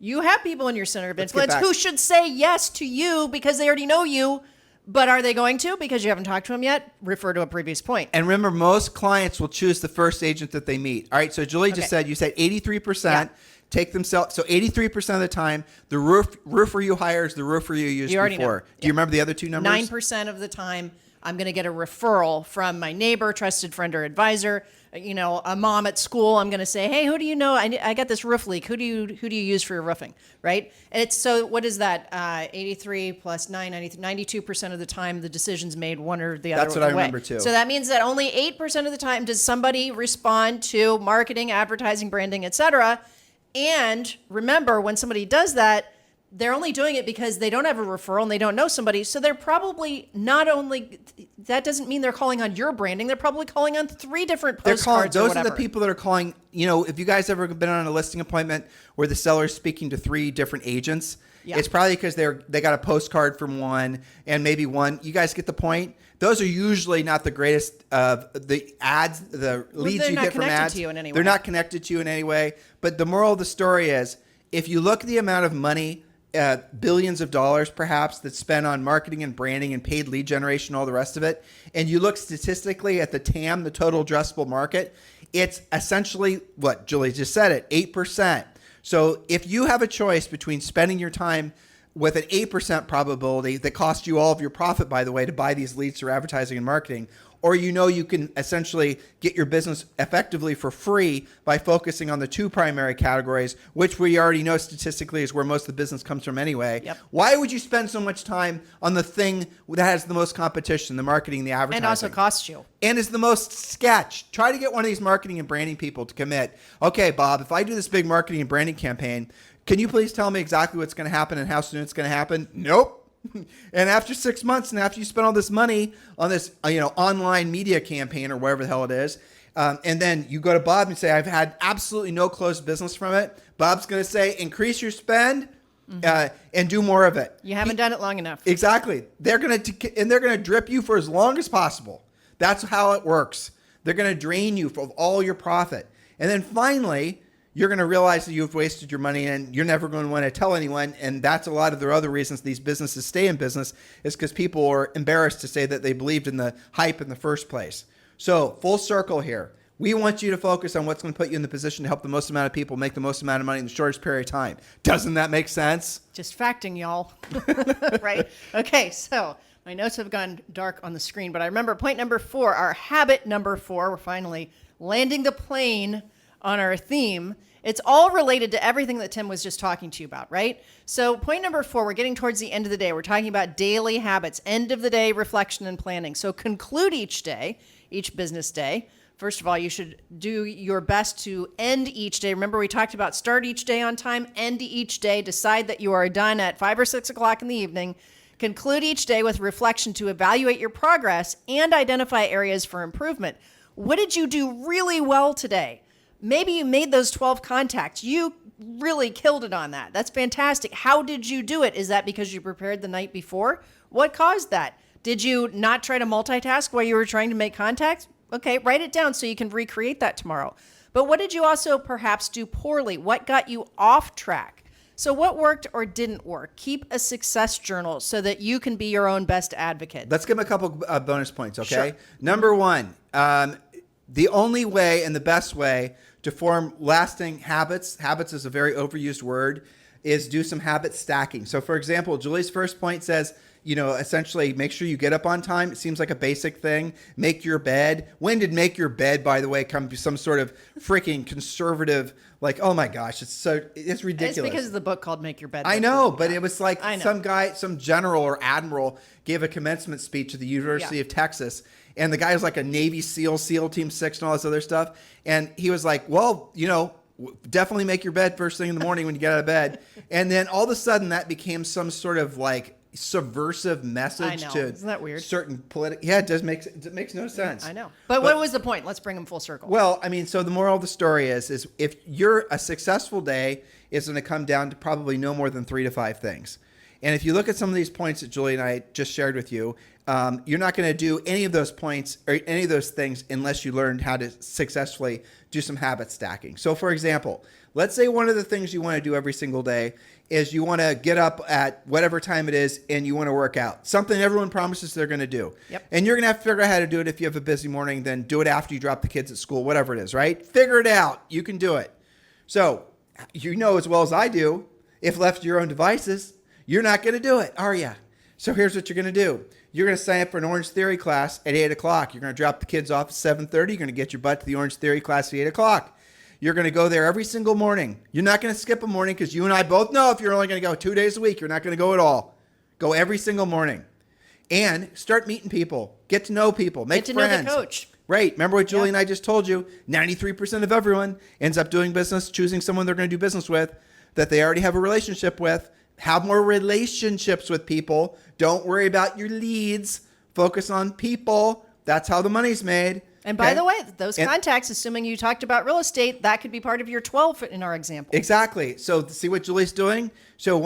You have people in your center of influence who should say yes to you because they already know you, but are they going to because you haven't talked to them yet? Refer to a previous point. And remember, most clients will choose the first agent that they meet. All right, so Julie just said, you said 83%. Yeah. Take themselves. So 83% of the time, the roofer you hire is the roofer you used before. Know. Do you remember the other two numbers? 9% of the time, I'm going to get a referral from my neighbor, trusted friend or advisor. A mom at school. I'm going to say, hey, who do you know? I got this roof leak. Who do you use for your roofing, right? And it's so. What is that? 83 plus 9, 92% of the time, the decision's made one or the other way. That's what I remember too. So that means that only 8% of the time does somebody respond to marketing, advertising, branding, etc. And remember, when somebody does that, they're only doing it because they don't have a referral and they don't know somebody. So they're probably not only, that doesn't mean they're calling on your branding. They're probably calling on 3 different postcards or whatever. Those are the people that are calling, if you guys ever been on a listing appointment where the seller is speaking to 3 different agents, it's probably because they got a postcard from one and maybe one. You guys get the point? Those are usually not the greatest the ads, the leads you get from ads. They're not connected to you in any way. But the moral of the story is, if you look at the amount of money, billions of dollars perhaps, that's spent on marketing and branding and paid lead generation, all the rest of it, and you look statistically at the TAM, the total addressable market, it's essentially what Julie just said it, 8%. So if you have a choice between spending your time with an 8% probability that costs you all of your profit, by the way, to buy these leads through advertising and marketing, or you can essentially get your business effectively for free by focusing on the 2 primary categories, which we already know statistically is where most of the business comes from anyway. Yep. Why would you spend so much time on the thing that has the most competition, the marketing, the advertising? And also costs you. And is the most sketch. Try to get one of these marketing and branding people to commit. Okay, Bob, if I do this big marketing and branding campaign, can you please tell me exactly what's going to happen and how soon it's going to happen? Nope. And after 6 months and after you spend all this money on this, online media campaign or whatever the hell it is, and then you go to Bob and say, I've had absolutely no closed business from it. Bob's going to say, increase your spend and do more of it. You haven't done it long enough. Exactly. They're going to drip you for as long as possible. That's how it works. They're going to drain you of all your profit. And then finally, you're going to realize that you've wasted your money and you're never going to want to tell anyone. And that's a lot of the other reasons these businesses stay in business, is because people are embarrassed to say that they believed in the hype in the first place. So full circle here. We want you to focus on what's going to put you in the position to help the most amount of people make the most amount of money in the shortest period of time. Doesn't that make sense? Just facting, y'all. Right? Okay, so my notes have gone dark on the screen, but I remember point number 4, our habit number 4. We're finally landing the plane on our theme. It's all related to everything that Tim was just talking to you about, right? So point number 4, we're getting towards the end of the day. We're talking about daily habits, end of the day reflection and planning. So conclude each day, each business day. First of all, you should do your best to end each day. Remember, we talked about start each day on time, end each day, decide that you are done at 5 or 6 o'clock in the evening. Conclude each day with reflection to evaluate your progress and identify areas for improvement. What did you do really well today? Maybe you made those 12 contacts. You really killed it on that. That's fantastic. How did you do it? Is that because you prepared the night before? What caused that? Did you not try to multitask while you were trying to make contacts? Okay, write it down so you can recreate that tomorrow. But what did you also perhaps do poorly? What got you off track? So what worked or didn't work? Keep a success journal so that you can be your own best advocate. Let's give them a couple bonus points, okay? Sure. Number one, the only way and the best way to form lasting habits is a very overused word, is do some habit stacking. So for example, Julie's first point says, essentially make sure you get up on time. It seems like a basic thing. Make your bed. When did make your bed, by the way, come to some sort of freaking conservative, like, oh my gosh, it's ridiculous. It's because of the book called Make Your Bed. I know, but it was like some general or admiral gave a commencement speech at the University of Texas. And the guy was like a Navy SEAL Team 6 and all this other stuff. And he was like, well, definitely make your bed first thing in the morning when you get out of bed. And then all of a sudden that became some sort of like subversive message to Isn't that weird? certain political. Yeah, it makes no sense. I know. But what was the point? Let's bring them full circle. Well, I mean, so the moral of the story is if you're a successful day is going to come down to probably no more than 3 to 5 things. And if you look at some of these points that Julie and I just shared with you, you're not going to do any of those points or any of those things unless you learned how to successfully do some habit stacking. So for example, let's say one of the things you want to do every single day is you want to get up at whatever time it is and you want to work out. Something everyone promises they're going to do. Yep. And you're going to have to figure out how to do it. If you have a busy morning, then do it after you drop the kids at school, whatever it is, right? Figure it out. You can do it. So you know as well as I do, if left to your own devices, you're not going to do it, are you? So here's what you're going to do. You're going to sign up for an Orange Theory class at 8 o'clock. You're going to drop the kids off at 7:30. You're going to get your butt to the Orange Theory class at 8 o'clock. You're going to go there every single morning. You're not going to skip a morning because you and I both know if you're only going to go 2 days a week, you're not going to go at all. Go every single morning. And start meeting people. Get to know people. Make friends. Get to know the coach. Right. Remember what Julie and I just told you? 93% of everyone ends up doing business, choosing someone they're going to do business with that they already have a relationship with. Have more relationships with people. Don't worry about your leads. Focus on people. That's how the money's made. And by the way, those contacts, assuming you talked about real estate, that could be part of your 12 in our example. Exactly. So see what Julie's doing? So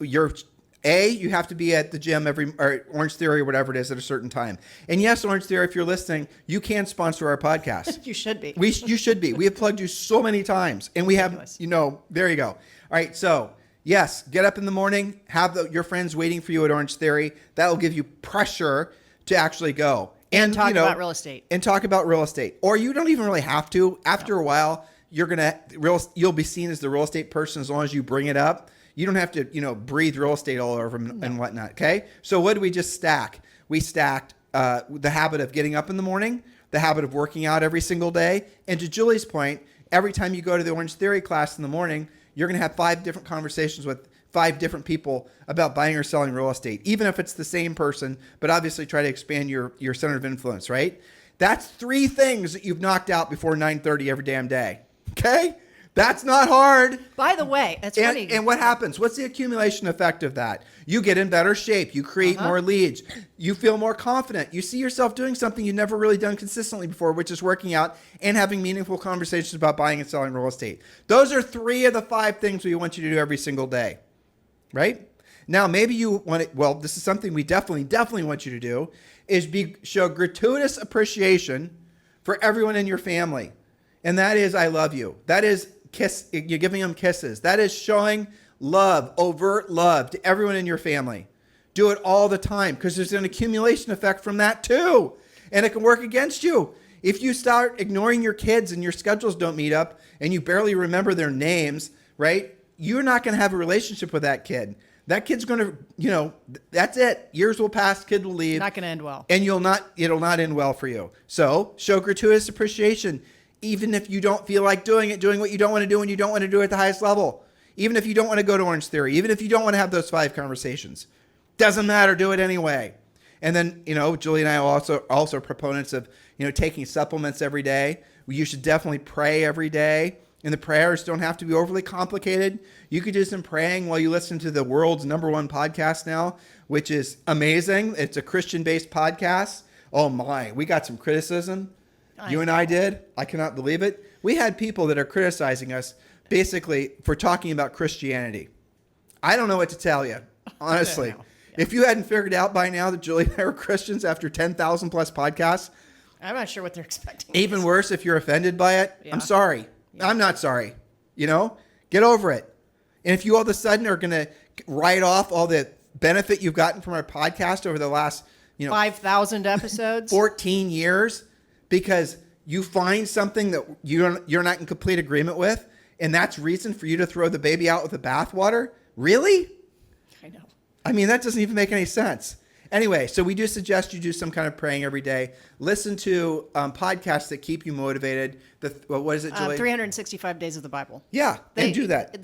you have to be at the gym or Orange Theory or whatever it is at a certain time. And yes, Orange Theory, if you're listening, you can sponsor our podcast. You should be. You should be. We have plugged you so many times. And we have, there you go. All right. So yes, get up in the morning, have your friends waiting for you at Orange Theory. That will give you pressure to actually go. And talk about real estate. And talk about real estate. Or you don't even really have to. After a while, you'll be seen as the real estate person as long as you bring it up. You don't have to, breathe real estate all over them and whatnot. Okay. So what did we just stack? We stacked the habit of getting up in the morning, the habit of working out every single day. And to Julie's point, every time you go to the Orange Theory class in the morning, you're going to have 5 different conversations with 5 different people about buying or selling real estate, even if it's the same person, but obviously try to expand your center of influence, right? That's 3 things that you've knocked out before 9:30 every damn day. Okay? That's not hard. By the way, that's funny. And what happens? What's the accumulation effect of that? You get in better shape. You create more leads. You feel more confident. You see yourself doing something you've never really done consistently before, which is working out and having meaningful conversations about buying and selling real estate. Those are 3 of the 5 things we want you to do every single day, right? Now, maybe you want it. Well, this is something we definitely want you to do is show gratuitous appreciation for everyone in your family. And that is, I love you. That is you're giving them kisses. That is showing love, overt love to everyone in your family. Do it all the time because there's an accumulation effect from that too. And it can work against you. If you start ignoring your kids and your schedules don't meet up and you barely remember their names, right? You're not going to have a relationship with that kid. That kid's going to, that's it. Years will pass, kid will leave. Not going to end well. And it'll not end well for you. So show gratuitous appreciation. Even if you don't feel like doing what you don't want to do and you don't want to do it at the highest level. Even if you don't want to go to Orange Theory. Even if you don't want to have those 5 conversations. Doesn't matter. Do it anyway. And then, Julie and I are also proponents of, taking supplements every day. You should definitely pray every day. And the prayers don't have to be overly complicated. You could do some praying while you listen to the world's #1 podcast now, which is amazing. It's a Christian-based podcast. Oh my, we got some criticism. You and I did. I cannot believe it. We had people that are criticizing us basically for talking about Christianity. I don't know what to tell you, honestly. Yeah. If you hadn't figured out by now that Julie and I are Christians after 10,000 plus podcasts. I'm not sure what they're expecting. Even worse, if you're offended by it, yeah. I'm sorry. Yeah. I'm not sorry. Get over it. And if you all of a sudden are going to write off all the benefit you've gotten from our podcast over the last, 5,000 episodes, 14 years, because you find something that you're not in complete agreement with, and that's reason for you to throw the baby out with the bathwater? Really? I know. I mean, that doesn't even make any sense. Anyway, so we do suggest you do some kind of praying every day. Listen to podcasts that keep you motivated. What is it, Julie? 365 Days of the Bible. Yeah, and do that.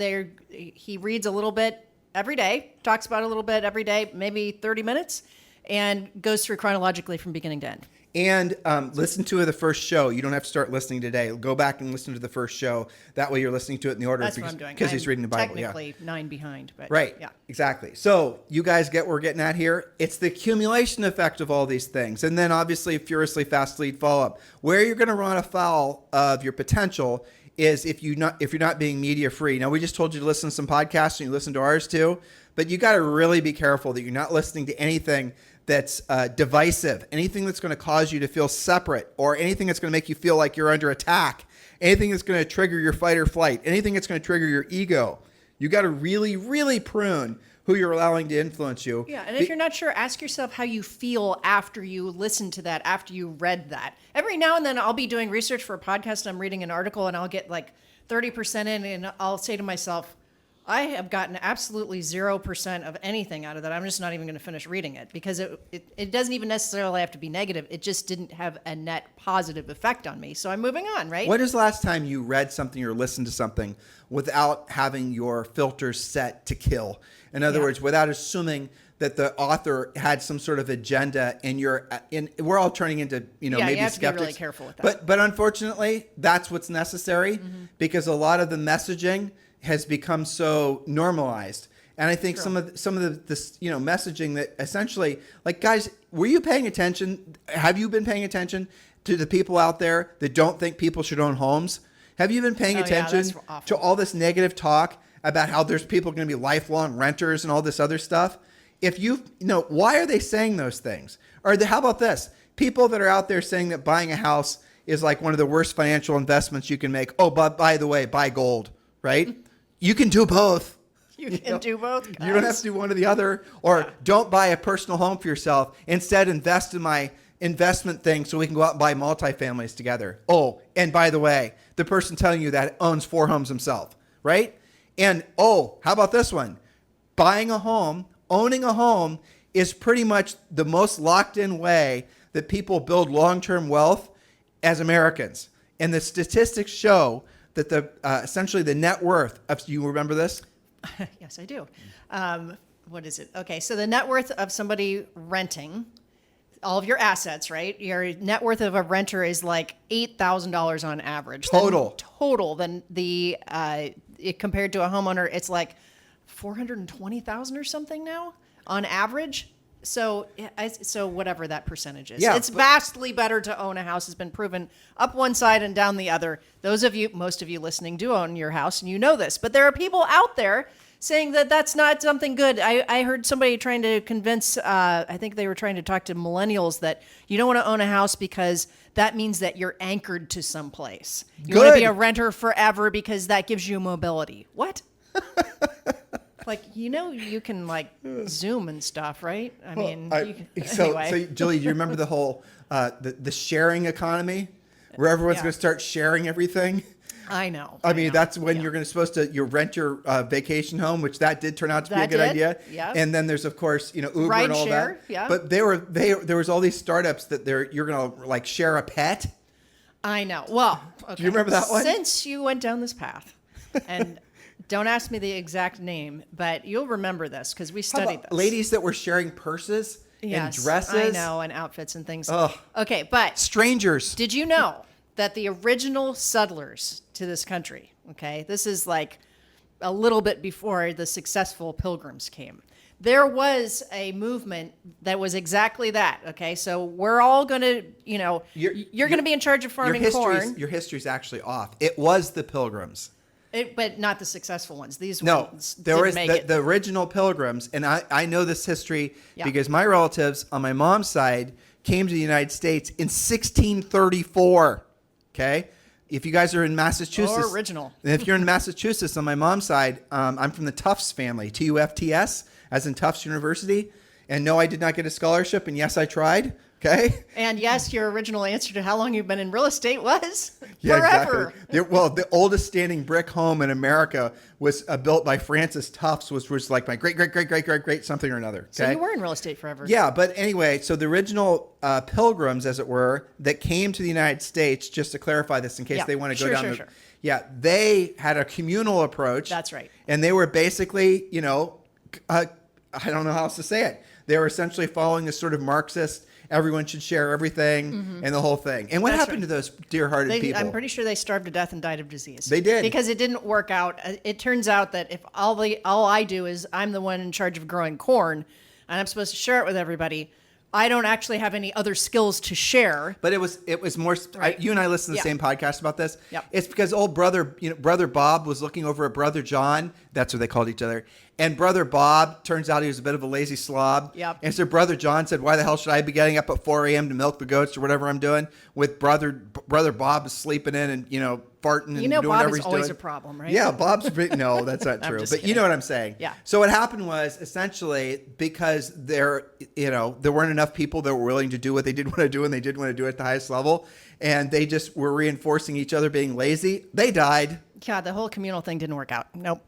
He reads a little bit every day, talks about it a little bit every day, maybe 30 minutes, and goes through chronologically from beginning to end. And listen to the first show. You don't have to start listening today. Go back and listen to the first show. That way you're listening to it in the order. That's what I'm doing. Because he's reading the Bible. Technically 9 behind. But right. Yeah. Exactly. So you guys get what we're getting at here. It's the accumulation effect of all these things. And then obviously furiously fast lead follow-up. Where you're going to run afoul of your potential is if you're not being media free. Now, we just told you to listen to some podcasts and you listen to ours too. But you got to really be careful that you're not listening to anything that's divisive, anything that's going to cause you to feel separate, or anything that's going to make you feel like you're under attack, anything that's going to trigger your fight or flight, anything that's going to trigger your ego. You got to really, really prune who you're allowing to influence you. Yeah, and if you're not sure, ask yourself how you feel after you listen to that, after you read that. Every now and then I'll be doing research for a podcast, I'm reading an article, and I'll get like 30% in, and I'll say to myself, I have gotten absolutely 0% of anything out of that. I'm just not even going to finish reading it, because it doesn't even necessarily have to be negative. It just didn't have a net positive effect on me. So I'm moving on, right? When is the last time you read something or listened to something without having your filters set to kill? In other words, without assuming that the author had some sort of agenda, and we're all turning into, maybe skeptics. You have to be really careful with that. But unfortunately, that's what's necessary, because a lot of the messaging has become so normalized. And I think some of this messaging that essentially, like, guys, were you paying attention? Have you been paying attention to the people out there that don't think people should own homes? Have you been paying attention to all this negative talk about how there's people going to be lifelong renters and all this other stuff? If why are they saying those things? Or how about this? People that are out there saying that buying a house is like one of the worst financial investments you can make. Oh, but by the way, buy gold, right? You can do both. You can do both, guys. You don't have to do one or the other. Or don't buy a personal home for yourself. Instead, invest in my investment thing so we can go out and buy multifamilies together. Oh, and by the way, the person telling you that owns 4 homes himself, right? And how about this one? Buying a home, owning a home is pretty much the most locked in way that people build long-term wealth as Americans. And the statistics show that essentially the net worth of, you remember this? Yes, I do. What is it? Okay, so the net worth of somebody renting, all of your assets, right? Your net worth of a renter is like $8,000 on average. Total. Then compared to a homeowner, it's like $420,000 or something now on average. So whatever that percentage is, it's vastly better to own a house. Has been proven up one side and down the other. Most of you listening do own your house, and you know this. But there are people out there saying that that's not something good. I heard somebody trying to convince, I think they were trying to talk to millennials, that you don't want to own a house because that means that you're anchored to some place. You want to be a renter forever because that gives you mobility. What? Like, you can like Zoom and stuff, right? Anyway. So Julie, do you remember the whole the sharing economy, where everyone's going to start sharing everything? I know. I mean, that's when you're supposed to rent your vacation home, which that did turn out to be a good idea. Yeah. And then there's of course Uber Ride and all share, that. Yeah. But there was all these startups that you're going to like share a pet. I know. Well, okay. Do you remember that one? Since you went down this path, and don't ask me the exact name, but you'll remember this because we studied this. Ladies that were sharing purses and dresses. I know, and outfits and things. Ugh. Okay, but strangers. Did you know that the original settlers to this country, okay, this is like a little bit before the successful pilgrims came, there was a movement that was exactly that, okay? So we're all going to, you're going to be in charge of farming corn. Your history's actually off. It was the pilgrims. But not the successful ones. These ones there was didn't make it. The original pilgrims, and I know this history because my relatives on my mom's side came to the United States in 1634. Okay, if you guys are in Massachusetts, original. if you're in Massachusetts on my mom's side, I'm from the Tufts family, Tufts, as in Tufts University. And no, I did not get a scholarship. And yes, I tried. Okay. And yes, your original answer to how long you've been in real estate was forever. Exactly. The oldest standing brick home in America was built by Francis Tufts, which was like my great something or another. Okay? So you were in real estate forever. Yeah, but anyway, so the original pilgrims, as it were, that came to the United States, just to clarify this in case they want to go down Sure. Yeah, they had a communal approach. That's right. And they were basically, I don't know how else to say it. They were essentially following this sort of Marxist, everyone should share everything and the whole thing. And what happened to those dear-hearted people? I'm pretty sure they starved to death and died of disease. They did. Because it didn't work out. It turns out that if all I do is I'm the one in charge of growing corn and I'm supposed to share it with everybody, I don't actually have any other skills to share. But it was more. Right. You and I listened to the same podcast about this. Yep. It's because old brother, brother Bob was looking over at brother John. That's what they called each other. And brother Bob, turns out he was a bit of a lazy slob. Yep. And so brother John said, "Why the hell should I be getting up at 4 a.m. to milk the goats or whatever I'm doing?" With brother Bob is sleeping in and farting and doing Bob whatever is he's always doing. a problem, right? Yeah, Bob's no, that's not I'm true. just But kidding. you know what I'm saying. Yeah. So what happened was essentially because there weren't enough people that were willing to do what they did want to do, and they did want to do it at the highest level, and they just were reinforcing each other being lazy. They died. God, the whole communal thing didn't work out. Nope.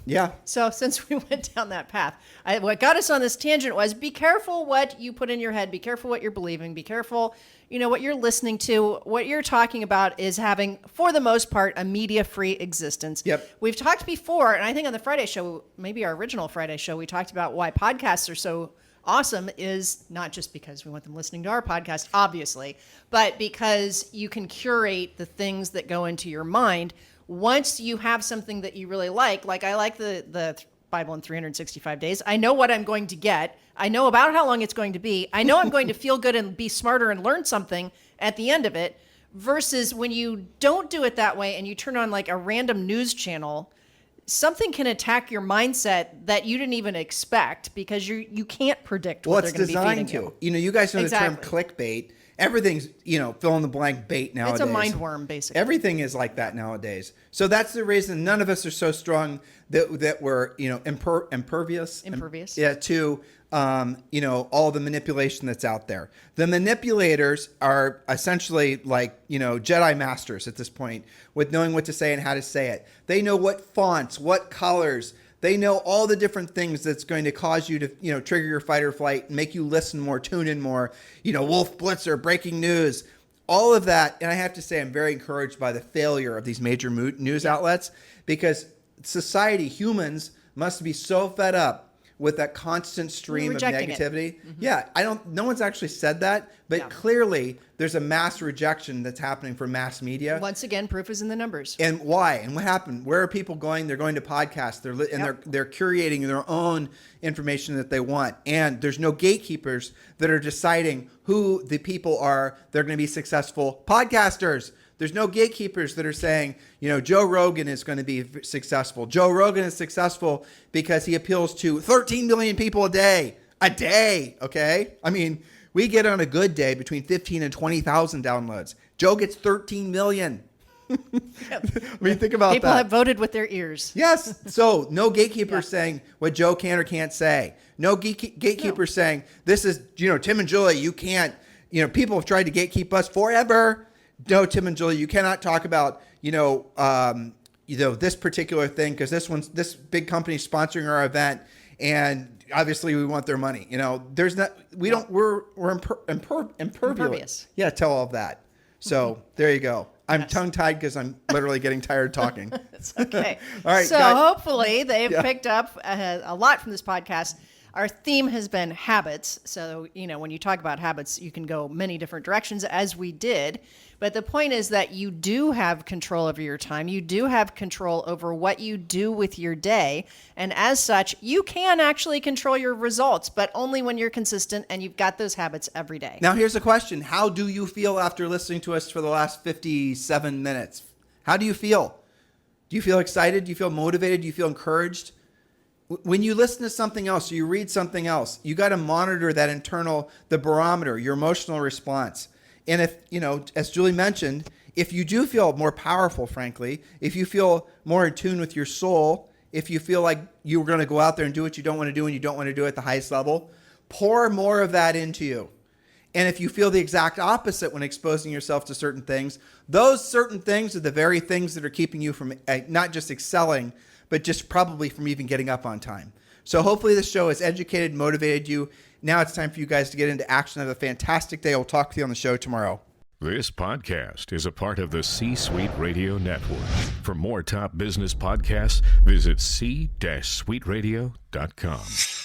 Yeah. So since we went down that path, what got us on this tangent was be careful what you put in your head. Be careful what you're believing. Be careful, what you're listening to. What you're talking about is having, for the most part, a media-free existence. Yep. We've talked before, and I think on the Friday show, maybe our original Friday show, we talked about why podcasts are so awesome is not just because we want them listening to our podcast, obviously, but because you can curate the things that go into your mind. Once you have something that you really like I like the Bible in 365 days. I know what I'm going to get. I know about how long it's going to be. I know I'm going to feel good and be smarter and learn something at the end of it, versus when you don't do it that way and you turn on like a random news channel, something can attack your mindset that you didn't even expect because you can't predict what they're going to be feeding you. You guys know Exactly. the term clickbait. Everything's, fill in the blank bait nowadays. It's a mind worm, basically. Everything is like that nowadays. So that's the reason none of us are so strong that we're, impervious. To, all the manipulation that's out there. The manipulators are essentially like, Jedi masters at this point with knowing what to say and how to say it. They know what fonts, what colors. They know all the different things that's going to cause you to, trigger your fight or flight, make you listen more, tune in more, Wolf Blitzer, breaking news, all of that. And I have to say, I'm very encouraged by the failure of these major news outlets because society, humans must be so fed up with that constant stream of negativity. Yeah, no one's actually said that, but clearly there's a mass rejection that's happening from mass media. Once again, proof is in the numbers. And why? And what happened? Where are people going? They're going to podcasts. They're curating their own information that they want. And there's no gatekeepers that are deciding who the people are that are going to be successful podcasters. There's no gatekeepers that are saying, Joe Rogan is going to be successful. Joe Rogan is successful because he appeals to 13 million people a day. Okay? I mean, we get on a good day between 15 and 20,000 downloads. Joe gets 13 million. I mean, think about that. People have voted with their ears. Yes. So no gatekeeper saying what Joe can or can't say. No gatekeeper saying this is, Tim and Julie, you can't, people have tried to gatekeep us forever. No, Tim and Julie, you cannot talk about, this particular thing because this big company is sponsoring our event, and obviously we want their money. We're impervious. Yeah, tell all of that. So there you go. I'm tongue-tied because I'm literally getting tired talking. It's okay. All right. So hopefully they've picked up a lot from this podcast. Our theme has been habits. So, when you talk about habits, you can go many different directions as we did. But the point is that you do have control over your time. You do have control over what you do with your day. And as such, you can actually control your results, but only when you're consistent and you've got those habits every day. Now, here's a question. How do you feel after listening to us for the last 57 minutes? How do you feel? Do you feel excited? Do you feel motivated? Do you feel encouraged? When you listen to something else, or you read something else, you got to monitor that the barometer, your emotional response. And if, as Julie mentioned, if you do feel more powerful, frankly, if you feel more in tune with your soul, if you feel like you're going to go out there and do what you don't want to do and you don't want to do it at the highest level, pour more of that into you. And if you feel the exact opposite when exposing yourself to certain things, those certain things are the very things that are keeping you from not just excelling, but just probably from even getting up on time. So hopefully this show has educated, motivated you. Now it's time for you guys to get into action. Have a fantastic day. We'll talk with you on the show tomorrow. This podcast is a part of the C-Suite Radio Network. For more top business podcasts, visit c-suiteradio.com.